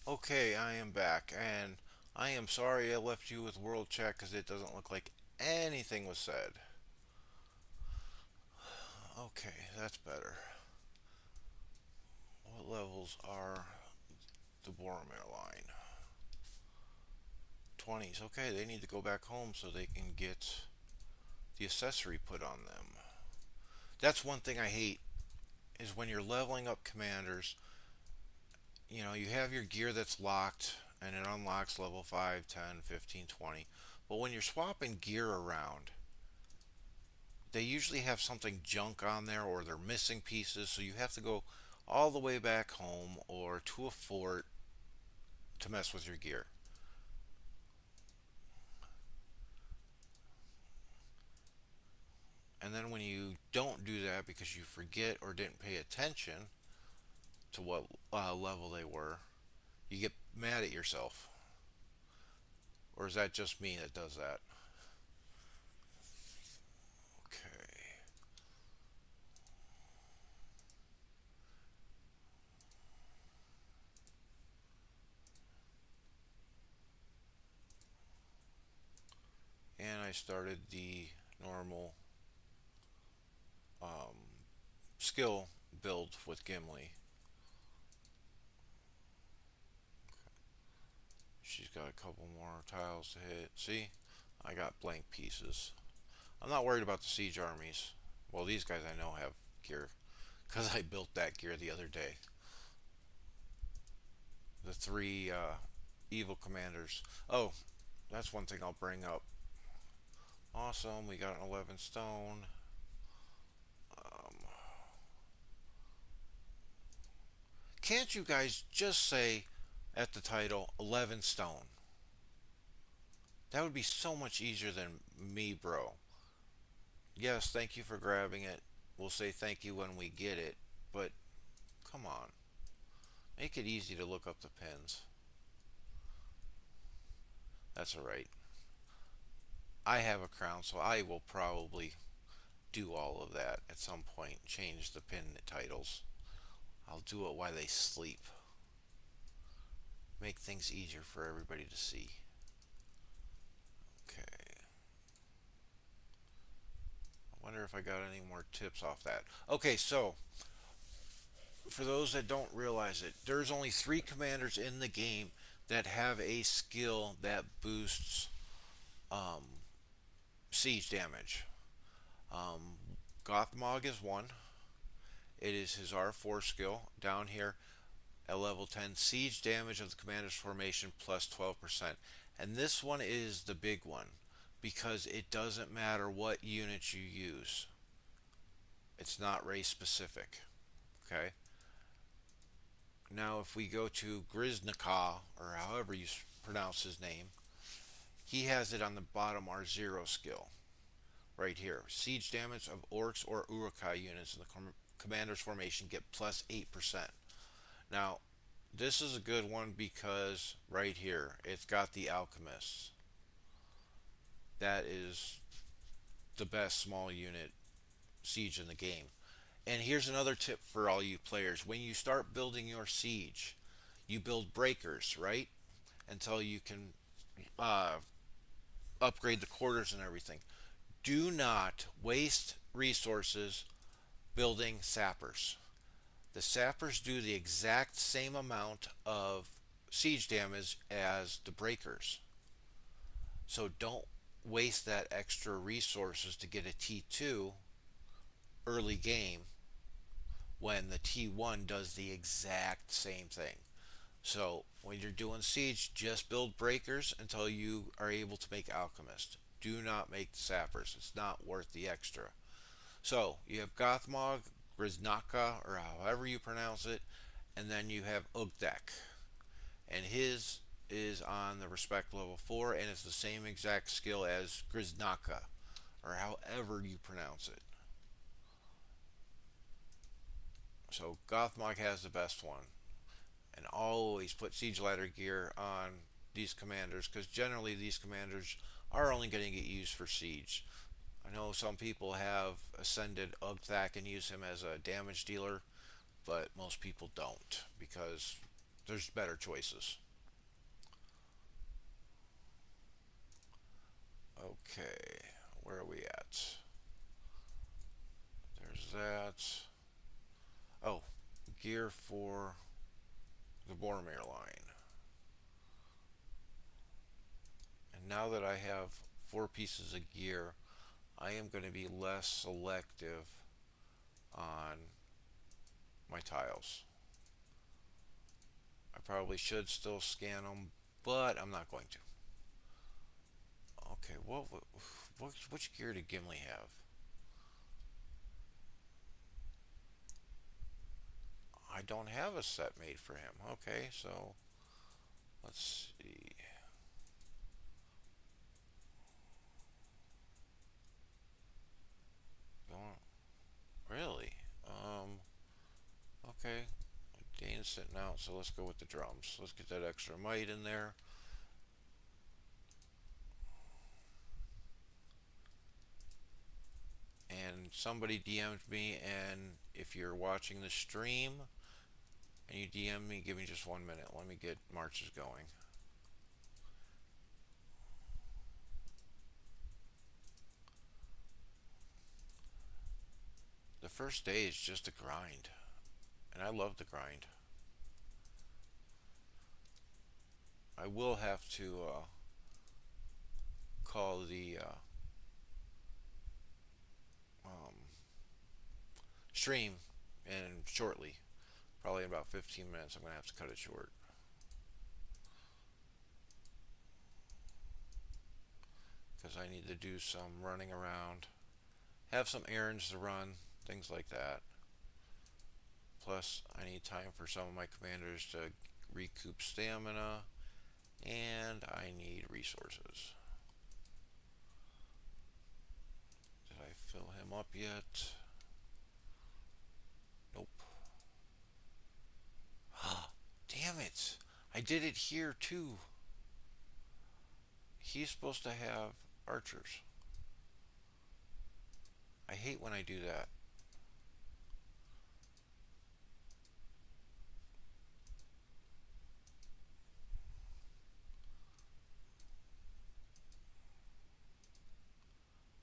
Okay, I am back, and I am sorry I left you with World Chat because it doesn't look like anything was said. Okay, that's better. What levels are the Boromir line? 20s. Okay, they need to go back home so they can get the accessory put on them. That's one thing I hate is when you're leveling up commanders, you have your gear that's locked and it unlocks level 5, 10, 15, 20. But when you're swapping gear around, they usually have something junk on there or they're missing pieces, so you have to go all the way back home or to a fort to mess with your gear. And then when you don't do that because you forget or didn't pay attention to what level they were, you get mad at yourself. Or is that just me that does that? Okay. And I started the normal um, skill build with Gimli. She's got a couple more tiles to hit. See? I got blank pieces. I'm not worried about the siege armies. Well, these guys I know have gear because I built that gear the other day. The three evil commanders. Oh, that's one thing I'll bring up. Awesome, we got an 11 stone. Um, can't you guys just say at the title 11 stone? That would be so much easier than me, bro. Yes, thank you for grabbing it. We'll say thank you when we get it, but come on. Make it easy to look up the pins. That's alright. I have a crown, so I will probably do all of that at some point. Change the pin titles. I'll do it while they sleep. Make things easier for everybody to see. Okay. I wonder if I got any more tips off that. Okay, so for those that don't realize it, there's only 3 commanders in the game that have a skill that boosts um, siege damage. Um, Gothmog is one. It is his R4 skill. Down here at level 10, siege damage of the commander's formation plus 12%. And this one is the big one because it doesn't matter what units you use. It's not race specific. Okay? Now, if we go to Griznika, or however you pronounce his name, he has it on the bottom R0 skill. Right here. Siege damage of orcs or Urukai units in the commander's formation get plus 8%. Now, this is a good one because right here, it's got the alchemists. That is the best small unit siege in the game. And here's another tip for all you players. When you start building your siege, you build breakers, right? Until you can uh, upgrade the quarters and everything. Do not waste resources building sappers. The sappers do the exact same amount of siege damage as the breakers. So don't waste that extra resources to get a T2 early game when the T1 does the exact same thing. So when you're doing siege, just build breakers until you are able to make alchemist. Do not make the sappers. It's not worth the extra. So you have Gothmog, Griznaka, or however you pronounce it, and then you have Ugdak. And his is on the respect level 4, and it's the same exact skill as Griznaka, or however you pronounce it. So Gothmog has the best one. And always put siege ladder gear on these commanders because generally these commanders are only going to get used for siege. I know some people have ascended Ugthak and use him as a damage dealer, but most people don't because There's better choices. Okay, where are we at? There's that. Oh, gear for the Boromir line. And now that I have 4 pieces of gear, I am going to be less selective on my tiles. I probably should still scan them, but I'm not going to. Okay, which gear did Gimli have? I don't have a set made for him. Okay, so let's see. Really? Okay. Dane's sitting out, so let's go with the drums. Let's get that extra might in there. And somebody DM'd me, and if you're watching the stream and you DM me, give me just 1 minute. Let me get marches going. The first day is just a grind, and I love the grind. I will have to call the um, stream and shortly. Probably in about 15 minutes. I'm going to have to cut it short because I need to do some running around, have some errands to run, things like that. Plus, I need time for some of my commanders to recoup stamina, and I need resources. Did I fill him up yet? Nope. Damn it! I did it here too. He's supposed to have archers. I hate when I do that.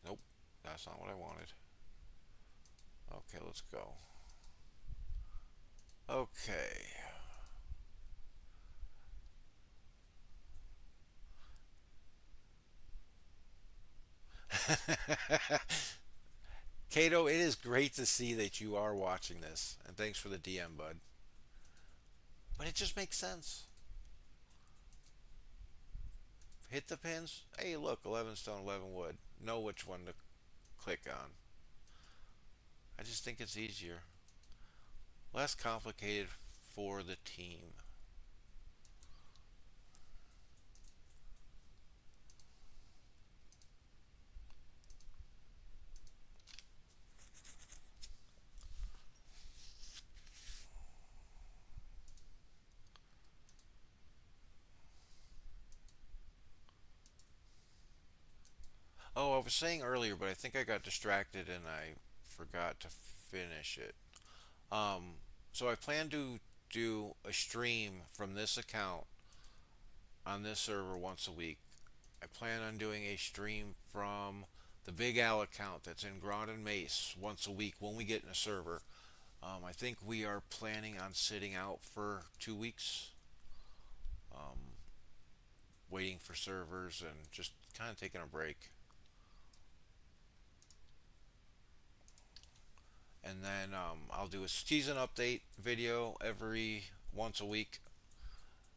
Nope, that's not what I wanted. Okay, let's go. Okay. Kato, it is great to see that you are watching this, and thanks for the DM, bud. But it just makes sense. Hit the pins. Hey, look, 11 stone, 11 wood. Know which one to click on. I just think it's easier. Less complicated for the team. Oh, I was saying earlier, but I think I got distracted and I forgot to finish it. Um, so I plan to do a stream from this account on this server once a week. I plan on doing a stream from the Big Al account that's in Grand and Mace once a week when we get in a server. I think we are planning on sitting out for 2 weeks, um, waiting for servers and just kind of taking a break. And then I'll do a season update video every once a week.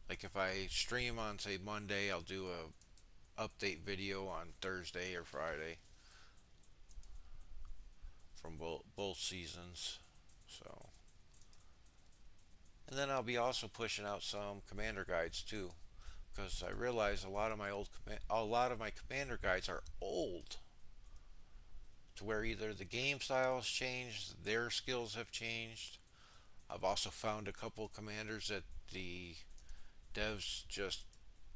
Like if I stream on say Monday, I'll do a update video on Thursday or Friday from both seasons. So, and then I'll be also pushing out some commander guides too, because I realize a lot of my commander guides are old, to where either the game style has changed, their skills have changed. I've also found a couple commanders that the devs just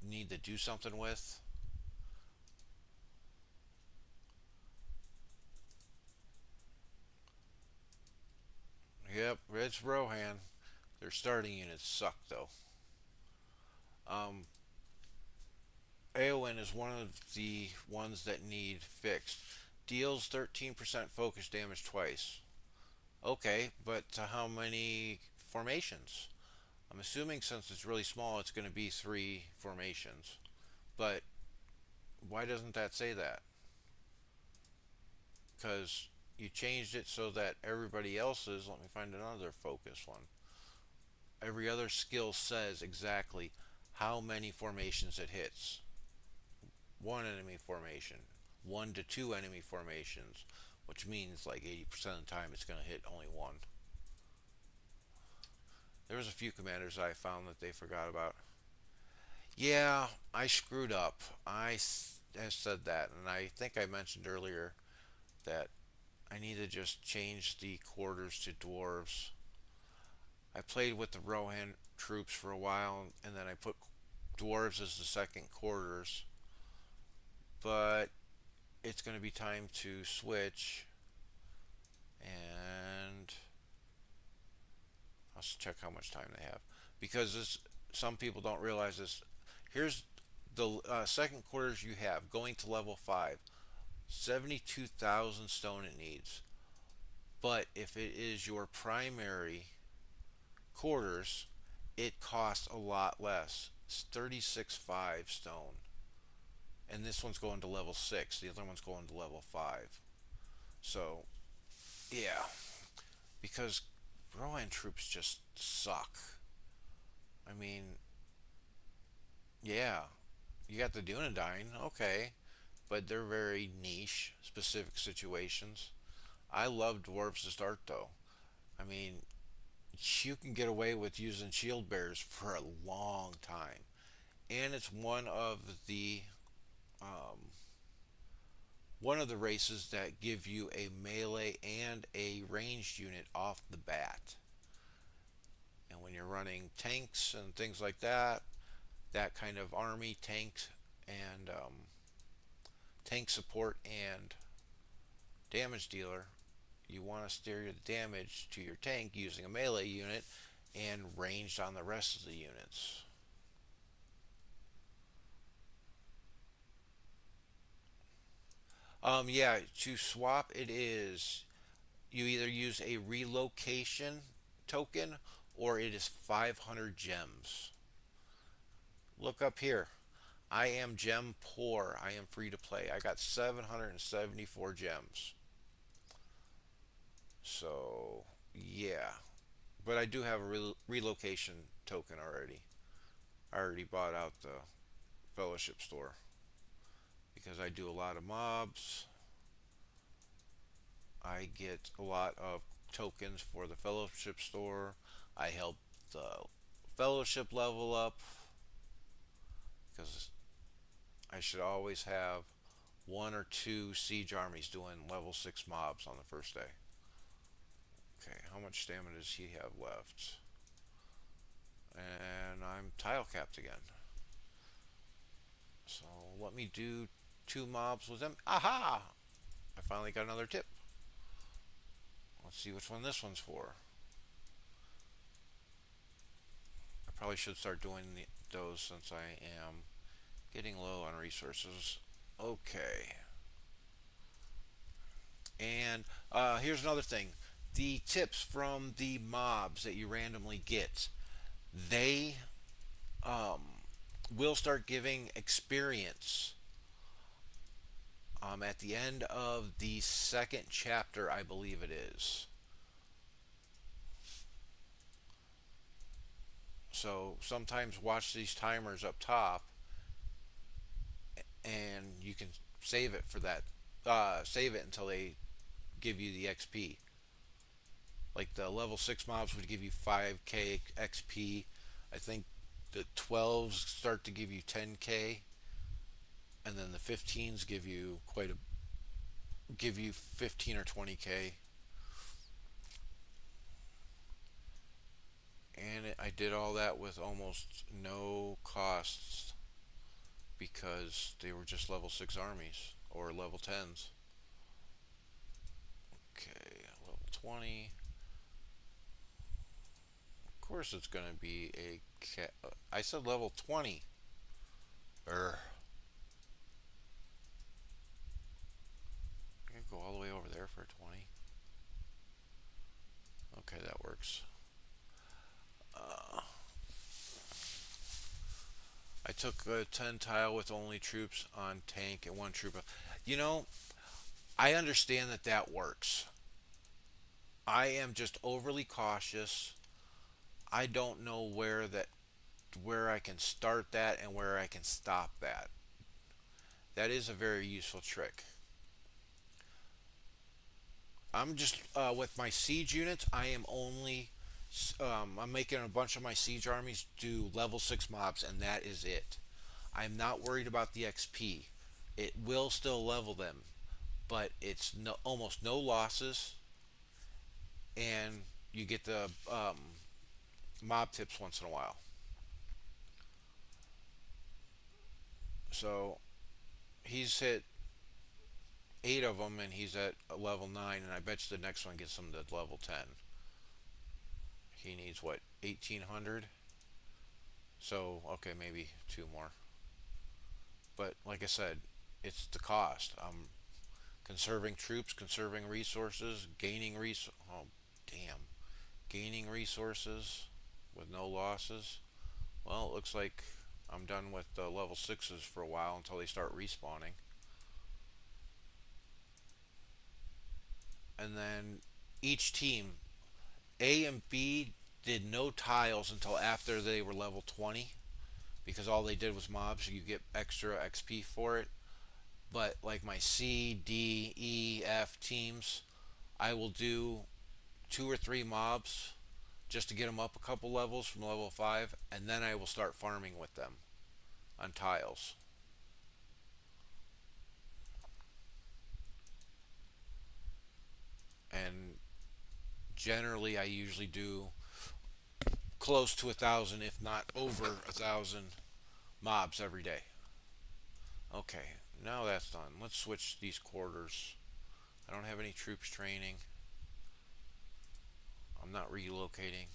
need to do something with. Yep, it's Rohan. Their starting units suck though. Um, Aowen is one of the ones that need fixed. Deals 13% focus damage twice. Okay, but to how many formations? I'm assuming since it's really small, it's going to be three formations. But why doesn't that say that? Because you changed it so that everybody else's, let me find another focus one. Every other skill says exactly how many formations it hits. One enemy formation, one to two enemy formations, which means like 80% of the time it's going to hit only one. There was a few commanders I found that they forgot about. Yeah, I screwed up. I said that, and I think I mentioned earlier that I need to just change the quarters to dwarves. I played with the Rohan troops for a while, and then I put dwarves as the second quarters. But it's going to be time to switch, and I'll check how much time they have because some people don't realize this. Here's the second quarters you have going to level 5. 72,000 stone it needs. But if it is your primary quarters, it costs a lot less. It's 36.5 stone. And this one's going to level 6. The other one's going to level 5. So, yeah. Because Rohan troops just suck. I mean, yeah. You got the Dunedain, okay. But they're very niche, specific situations. I love dwarves to start, though. I mean, you can get away with using shield bearers for a long time. And it's um, one of the races that give you a melee and a ranged unit off the bat. And when you're running tanks and things like that, that kind of army tank and tank support and damage dealer, you want to steer the damage to your tank using a melee unit and ranged on the rest of the units. Yeah, to swap it is you either use a relocation token or it is 500 gems. Look up here. I am gem poor. I am free to play. I got 774 gems. So, yeah. But I do have a relocation token already. I already bought out the fellowship store because I do a lot of mobs. I get a lot of tokens for the fellowship store. I help the fellowship level up because I should always have one or two siege armies doing level 6 mobs on the first day. Okay, how much stamina does he have left? And I'm tile capped again. So let me do two mobs with them. Aha! I finally got another tip. Let's see which one this one's for. I probably should start doing those since I am getting low on resources. Okay. And here's another thing. The tips from the mobs that you randomly get, they um, will start giving experience at the end of the second chapter, I believe it is. So sometimes watch these timers up top, and you can save it for that. Save it until they give you the XP. Like the level 6 mobs would give you 5k XP. I think the 12s start to give you 10k, and then the 15s give you 15 or 20k. And I did all that with almost no costs because they were just level 6 armies or level 10s. Okay, level 20. Of course it's gonna be a I said level 20. Er, I can go all the way over there for 20. Okay, that works. Uh, I took a 10 tile with only troops on tank and one troop. You know, I understand that that works. I am just overly cautious. I don't know where I can start that and where I can stop that. That is a very useful trick. I'm just with my siege units. I am only I'm making a bunch of my siege armies do level 6 mobs, and that is it. I'm not worried about the XP. It will still level them, but it's almost no losses, and you get the mob tips once in a while. So he's hit 8 of them, and he's at level 9, and I bet you the next one gets him to level 10. He needs what, 1800? So okay, maybe two more. But like I said, it's the cost. I'm conserving troops, conserving resources, gaining Oh, damn, gaining resources with no losses. Well, it looks like I'm done with the level sixes for a while until they start respawning. And then each team, A and B, did no tiles until after they were level 20 because all they did was mobs. So you get extra XP for it. But like my C, D, E, F teams, I will do 2 or 3 mobs just to get them up a couple levels from level 5, and then I will start farming with them on tiles. And generally, I usually do close to 1,000, if not over 1,000 mobs every day. Okay, now that's done. Let's switch these quarters. I don't have any troops training. I'm not relocating.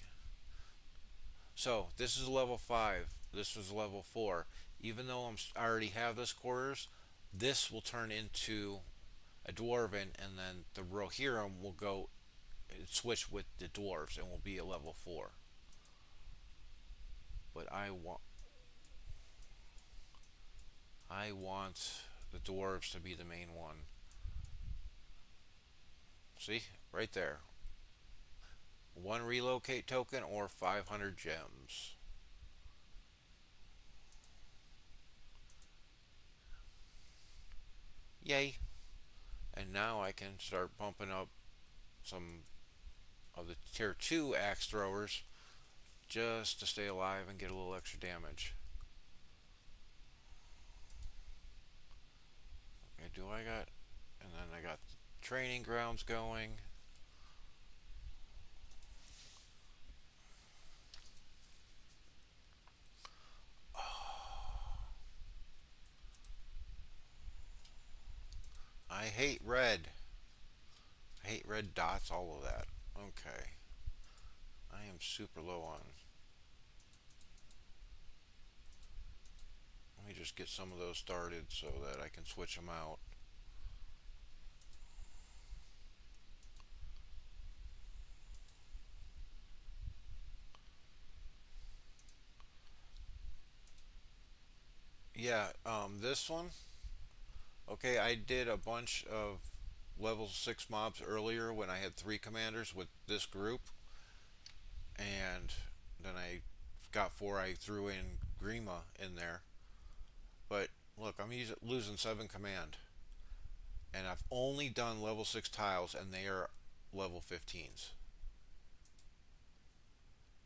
So this is level 5. This was level 4. Even though I already have this quarters, this will turn into a dwarven, and then the Rohirrim will go switch with the dwarves and will be a level 4. But I want the dwarves to be the main one. See? Right there. One relocate token or 500 gems. Yay. And now I can start bumping up some of the tier 2 axe throwers just to stay alive and get a little extra damage. Okay, do I got... And then I got training grounds going. I hate red. I hate red dots, all of that. Okay. I am super low on. Let me just get some of those started so that I can switch them out. Yeah, this one. Okay, I did a bunch of level 6 mobs earlier when I had 3 commanders with this group, and then I got 4. I threw in Grima in there. But look, I'm losing 7 command, and I've only done level 6 tiles, and they are level 15s.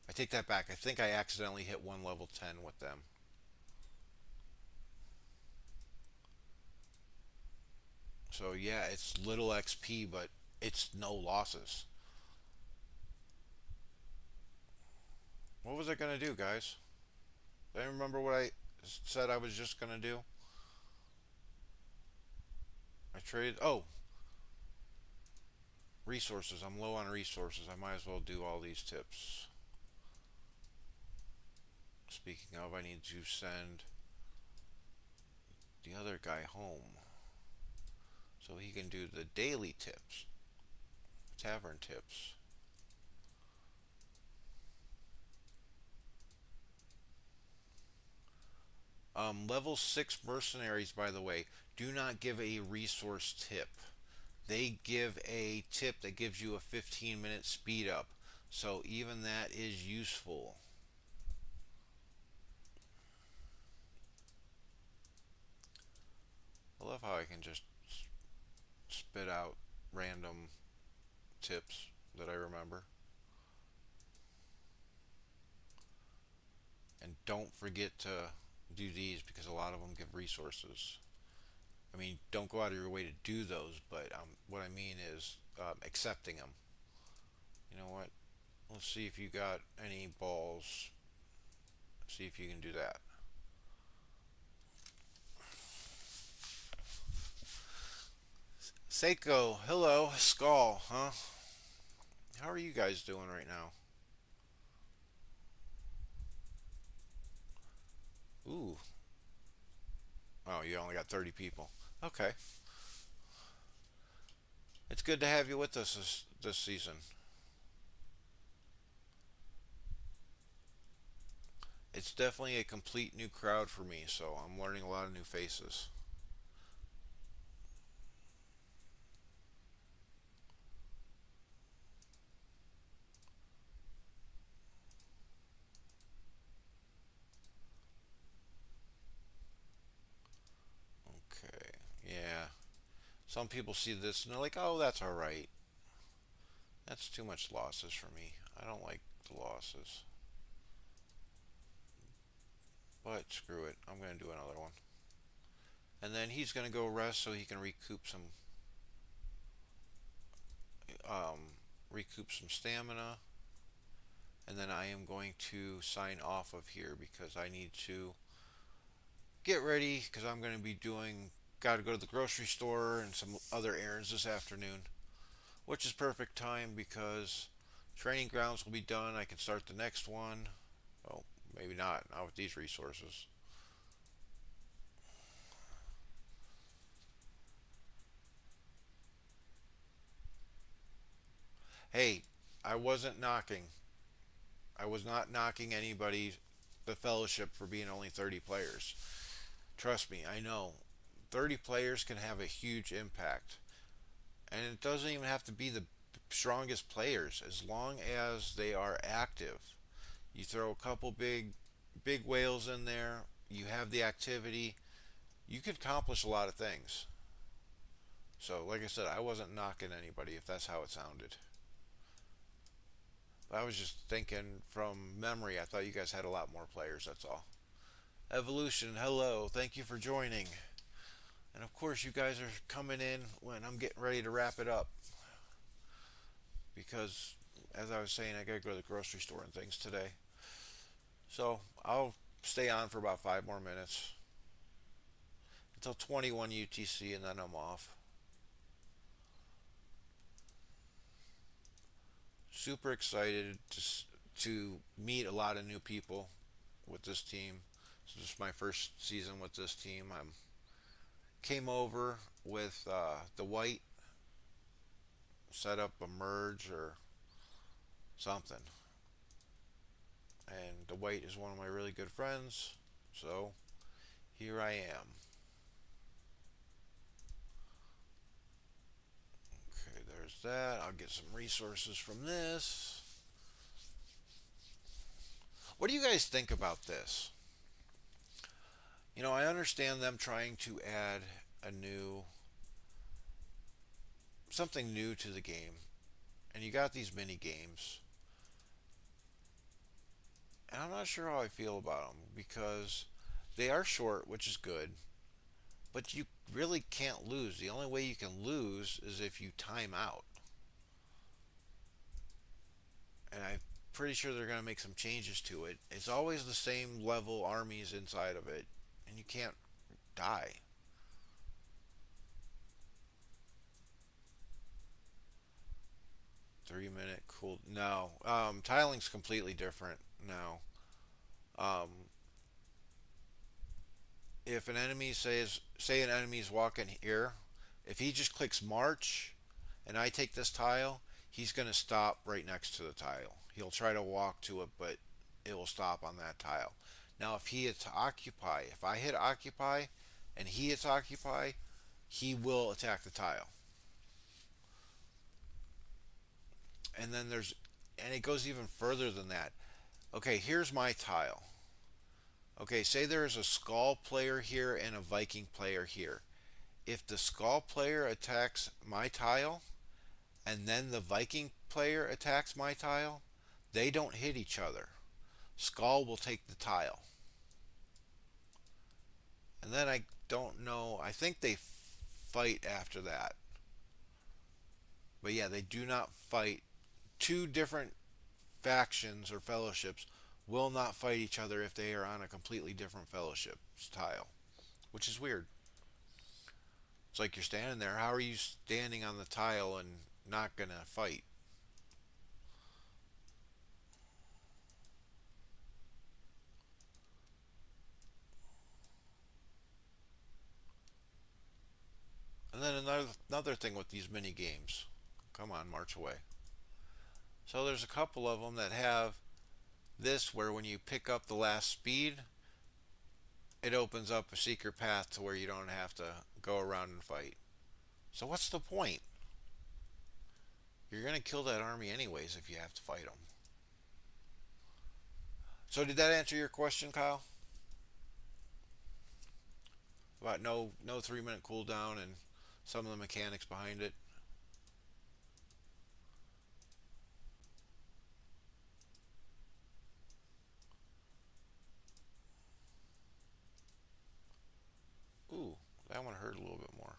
I take that back. I think I accidentally hit one level 10 with them. So yeah, it's little XP, but it's no losses. What was I gonna do, guys? I remember what I said I was just gonna do. I traded. Oh, resources. I'm low on resources. I might as well do all these tips. Speaking of, I need to send the other guy home so he can do the daily tips, tavern tips. Level 6 mercenaries, by the way, do not give a resource tip. They give a tip that gives you a 15-minute speed up. So even that is useful. I love how I can just spit out random tips that I remember. And don't forget to do these because a lot of them give resources. I mean, don't go out of your way to do those, but what I mean is accepting them. You know what? Let's see if you got any balls. See if you can do that. Seiko, hello. Skull, huh? How are you guys doing right now? Ooh. Oh, you only got 30 people. Okay. It's good to have you with us this season. It's definitely a complete new crowd for me, so I'm learning a lot of new faces. Okay. Yeah. Some people see this and they're like, oh, that's alright. That's too much losses for me. I don't like the losses. But screw it. I'm going to do another one. And then he's going to go rest so he can um, recoup some stamina. And then I am going to sign off of here because I need to get ready because I'm going to be doing, got to go to the grocery store and some other errands this afternoon, which is perfect time because training grounds will be done. I can start the next one. Oh, maybe not with these resources. Hey, I wasn't knocking. I was not knocking anybody, the fellowship, for being only 30 players. Trust me, I know. 30 players can have a huge impact. And it doesn't even have to be the strongest players as long as they are active. You throw a couple big whales in there, you have the activity, you can accomplish a lot of things. So, like I said, I wasn't knocking anybody if that's how it sounded. I was just thinking from memory, I thought you guys had a lot more players, that's all. Evolution, hello, thank you for joining. And of course, you guys are coming in when I'm getting ready to wrap it up. Because, as I was saying, I gotta go to the grocery store and things today. So, I'll stay on for about 5 more minutes until 21 UTC and then I'm off. Super excited to meet a lot of new people with this team. This is my first season with this team. I came over with the white, set up a merge or something. And the white is one of my really good friends. So here I am. Okay, there's that. I'll get some resources from this. What do you guys think about this? You know, I understand them trying to add a new something new to the game. And you got these mini games. And I'm not sure how I feel about them because they are short, which is good, but you really can't lose. The only way you can lose is if you time out. And I'm pretty sure they're going to make some changes to it. It's always the same level armies inside of it, and you can't die. 3 minute cool. No, tiling's completely different now. Um, if an enemy says, say an enemy's walking here, if he just clicks march, and I take this tile, he's going to stop right next to the tile. He'll try to walk to it, but it will stop on that tile. Now, if he hits occupy, if I hit occupy and he hits occupy, he will attack the tile. And then and it goes even further than that. Okay, here's my tile. Okay, say there's a Skull player here and a Viking player here. If the Skull player attacks my tile and then the Viking player attacks my tile, they don't hit each other. Skull will take the tile. And then I don't know, I think they fight after that. But yeah, they do not fight. Two different factions or fellowships will not fight each other if they are on a completely different fellowship tile, which is weird. It's like you're standing there. How are you standing on the tile and not gonna fight? And then another thing with these mini games. Come on, march away. So there's a couple of them that have this where when you pick up the last speed, it opens up a secret path to where you don't have to go around and fight. So what's the point? You're gonna kill that army anyways if you have to fight them. So did that answer your question, Kyle? About no 3 minute cooldown and some of the mechanics behind it. Ooh, that one hurt a little bit more.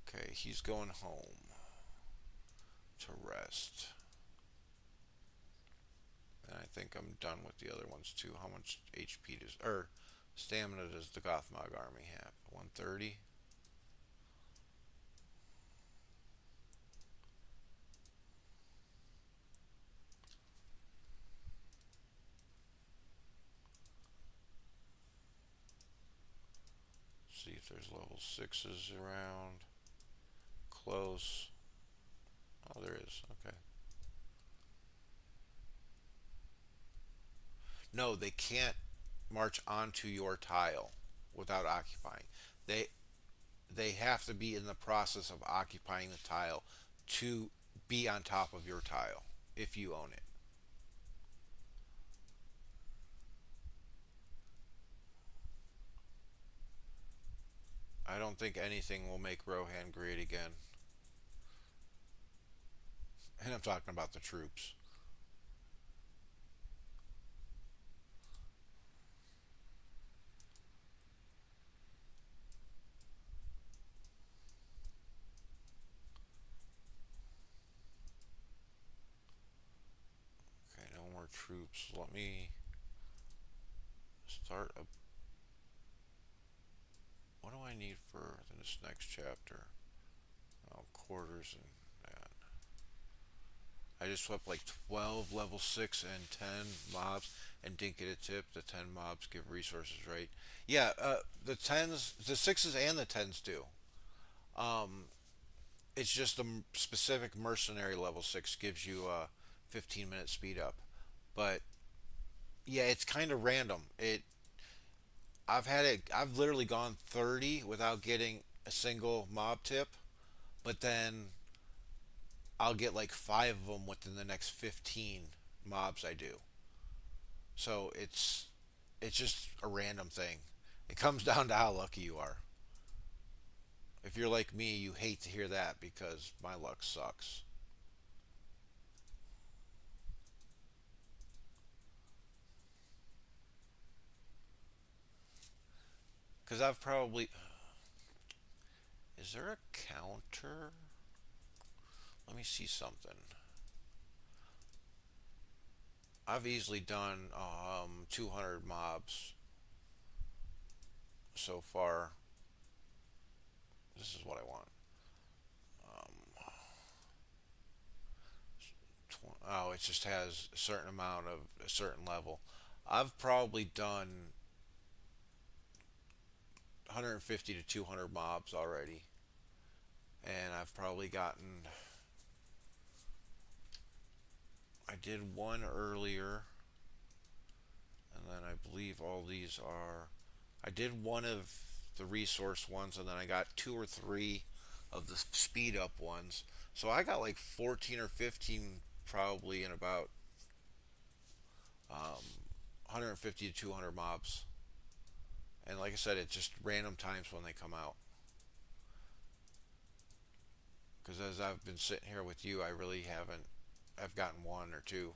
Okay, he's going home to rest. And I think I'm done with the other ones too. How much HP does or stamina does the Gothmog army have? 130. See if there's level sixes around. Close. Oh, there is. Okay. No, they can't march onto your tile without occupying. They they have to be in the process of occupying the tile to be on top of your tile if you own it. I don't think anything will make Rohan great again. And I'm talking about the troops. Okay, no more troops. Let me start a. What do I need for this next chapter? Oh, quarters and that. I just swept like 12 level 6 and 10 mobs and didn't get a tip. The 10 mobs give resources, right? Yeah, the 10s, the 6s and the 10s do. Um, it's just the specific mercenary level 6 gives you a 15-minute speed up. But yeah, it's kind of random. I've literally gone 30 without getting a single mob tip, but then I'll get like 5 of them within the next 15 mobs I do. So it's just a random thing. It comes down to how lucky you are. If you're like me, you hate to hear that because my luck sucks. Because I've probably. Is there a counter? Let me see something. I've easily done 200 mobs so far. This is what I want. Um, Oh, it just has a certain amount of a certain level. I've probably done 150 to 200 mobs already, and I've probably gotten. I did one earlier, and then I believe all these are. I did one of the resource ones, and then I got two or three of the speed up ones. So I got like 14 or 15 probably in about 150 to 200 mobs. And like I said, it's just random times when they come out. Because as I've been sitting here with you, I really haven't. I've gotten one or two.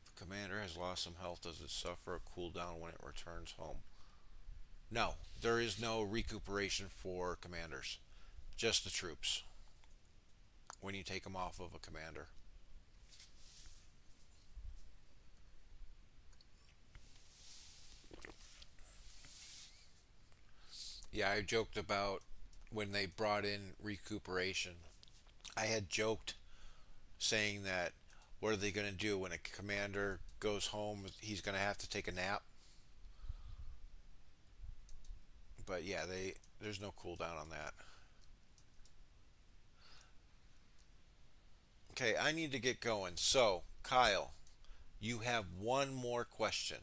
If a commander has lost some health, does it suffer a cooldown when it returns home? No, there is no recuperation for commanders. Just the troops when you take them off of a commander. Yeah, I joked about when they brought in recuperation. I had joked saying that what are they going to do when a commander goes home? He's going to have to take a nap. But yeah, there's no cooldown on that. Okay, I need to get going. So, Kyle, you have one more question,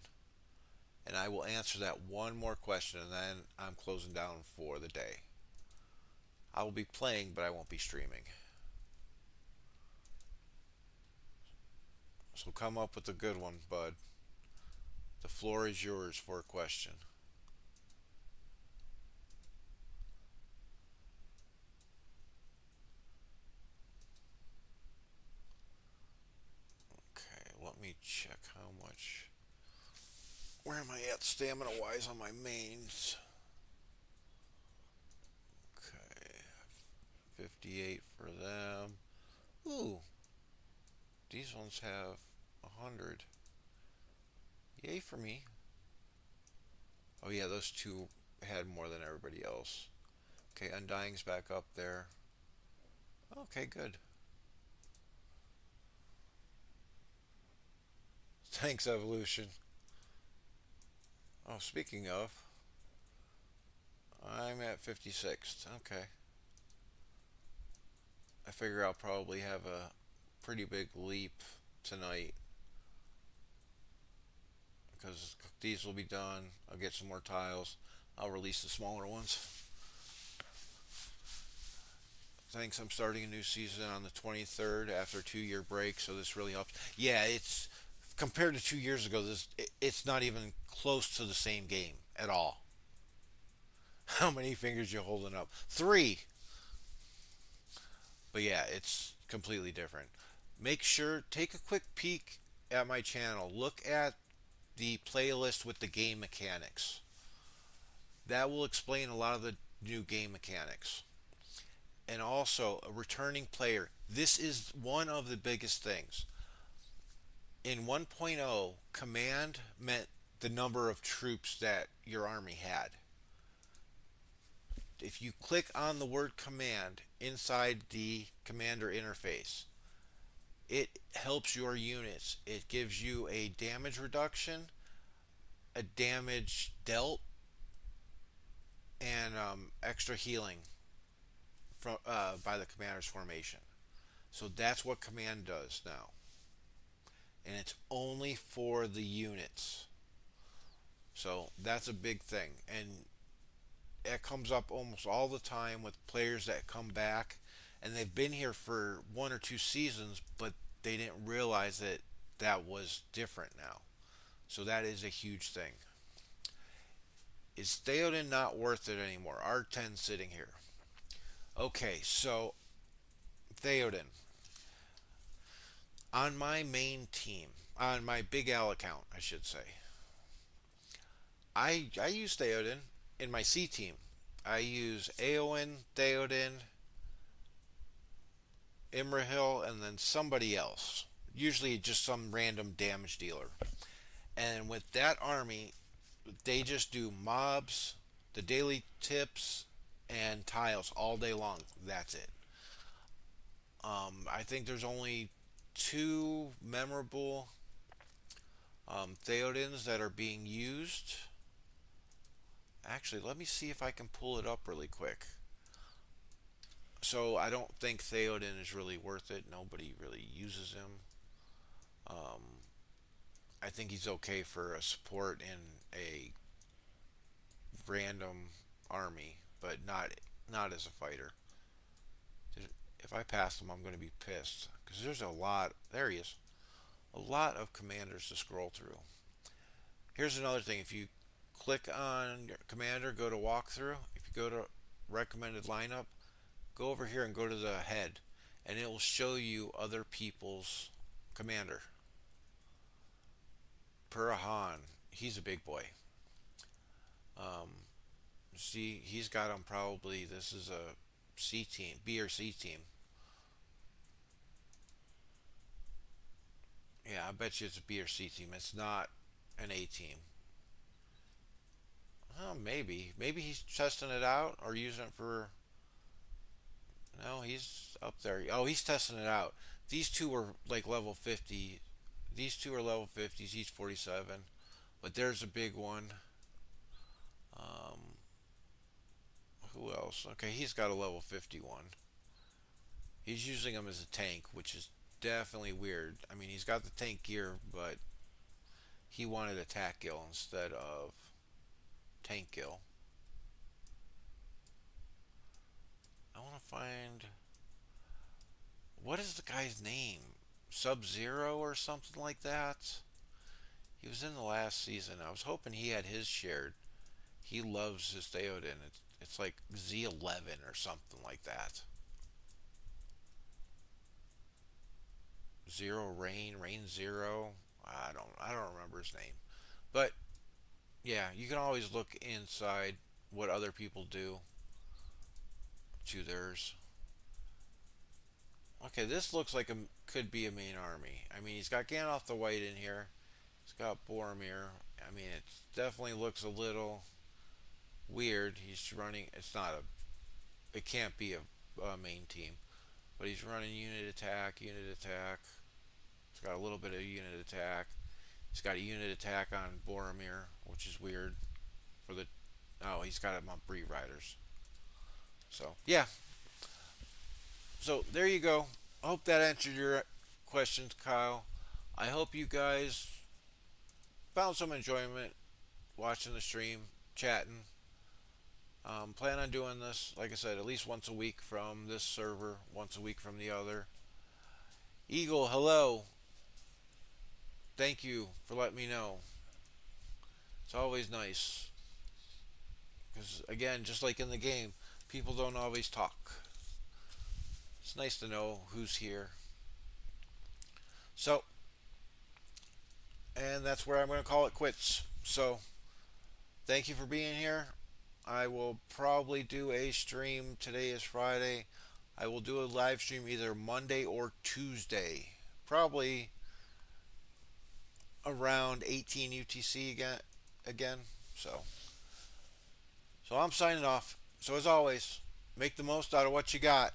and I will answer that one more question, and then I'm closing down for the day. I will be playing, but I won't be streaming. So come up with a good one, bud. The floor is yours for a question. Okay, let me check how much. Where am I at stamina wise on my mains? Okay, 58 for them. Ooh, these ones have 100. Yay for me. Oh, yeah, those two had more than everybody else. Okay, Undying's back up there. Okay, good. Thanks, Evolution. Oh, speaking of, I'm at 56th. Okay. I figure I'll probably have a pretty big leap tonight because these will be done. I'll get some more tiles. I'll release the smaller ones. Thanks. I'm starting a new season on the 23rd after a 2 year break, so this really helps. Yeah, it's compared to 2 years ago. It's not even close to the same game at all. How many fingers you holding up? Three. But yeah, it's completely different. Make sure take a quick peek at my channel. Look at the playlist with the game mechanics. That will explain a lot of the new game mechanics. And also, a returning player. This is one of the biggest things. In 1.0, command meant the number of troops that your army had. If you click on the word command inside the commander interface, it helps your units. It gives you a damage reduction, a damage dealt, and extra healing from by the commander's formation. So that's what command does now, and it's only for the units. So that's a big thing, and it comes up almost all the time with players that come back, and they've been here for 1 or 2 seasons, but they didn't realize that that was different now. So that is a huge thing. Is Theoden not worth it anymore? R10 sitting here. Okay, so Theoden. On my main team, on my Big Al account, I should say, I use Theoden in my C team. I use Eowyn, Theoden, Imrahil, and then somebody else. Usually just some random damage dealer. And with that army, they just do mobs, the daily tips and tiles all day long. That's it. I think there's only two memorable Theodins that are being used. Actually, let me see if I can pull it up really quick. So I don't think Theoden is really worth it. Nobody really uses him. Um, I think he's okay for a support in a random army, but not as a fighter. If I pass him, I'm going to be pissed because there's a lot. There he is. A lot of commanders to scroll through. Here's another thing. If you click on your commander, go to walkthrough. If you go to recommended lineup, go over here and go to the head, and it will show you other people's commander. Purahan, he's a big boy. Um, see, he's got him probably. This is a C team, B or C team. Yeah, I bet you it's a B or C team. It's not an A team. Oh, maybe. Maybe he's testing it out or using it for. No, he's up there. Oh, he's testing it out. These two are like level 50. These two are level 50s. He's 47. But there's a big one. Um, who else? Okay, he's got a level 51. He's using him as a tank, which is definitely weird. I mean, he's got the tank gear, but he wanted attack gill instead of tank gill. I want to find. What is the guy's name? Sub Zero or something like that? He was in the last season. I was hoping he had his shared. He loves his Theoden. It's like Z11 or something like that. Zero Rain Zero. I don't remember his name. But yeah, you can always look inside what other people do to theirs. Okay, this looks like a could be a main army. I mean, he's got Gandalf the White in here. He's got Boromir. I mean, it definitely looks a little weird. He's running. It's not a. It can't be a main team, but he's running unit attack, unit attack. He's got a little bit of unit attack. He's got a unit attack on Boromir, which is weird. For the. Oh, he's got him on Bree Riders. So yeah. So there you go. I hope that answered your questions, Kyle. I hope you guys found some enjoyment watching the stream, chatting. Plan on doing this, like I said, at least once a week from this server, once a week from the other. Eagle, hello. Thank you for letting me know. It's always nice. Because, again, just like in the game, people don't always talk. It's nice to know who's here. So, and that's where I'm going to call it quits. So, thank you for being here. I will probably do a stream. Today is Friday. I will do a live stream either Monday or Tuesday. Probably around 18 UTC again. So I'm signing off. So as always, make the most out of what you got.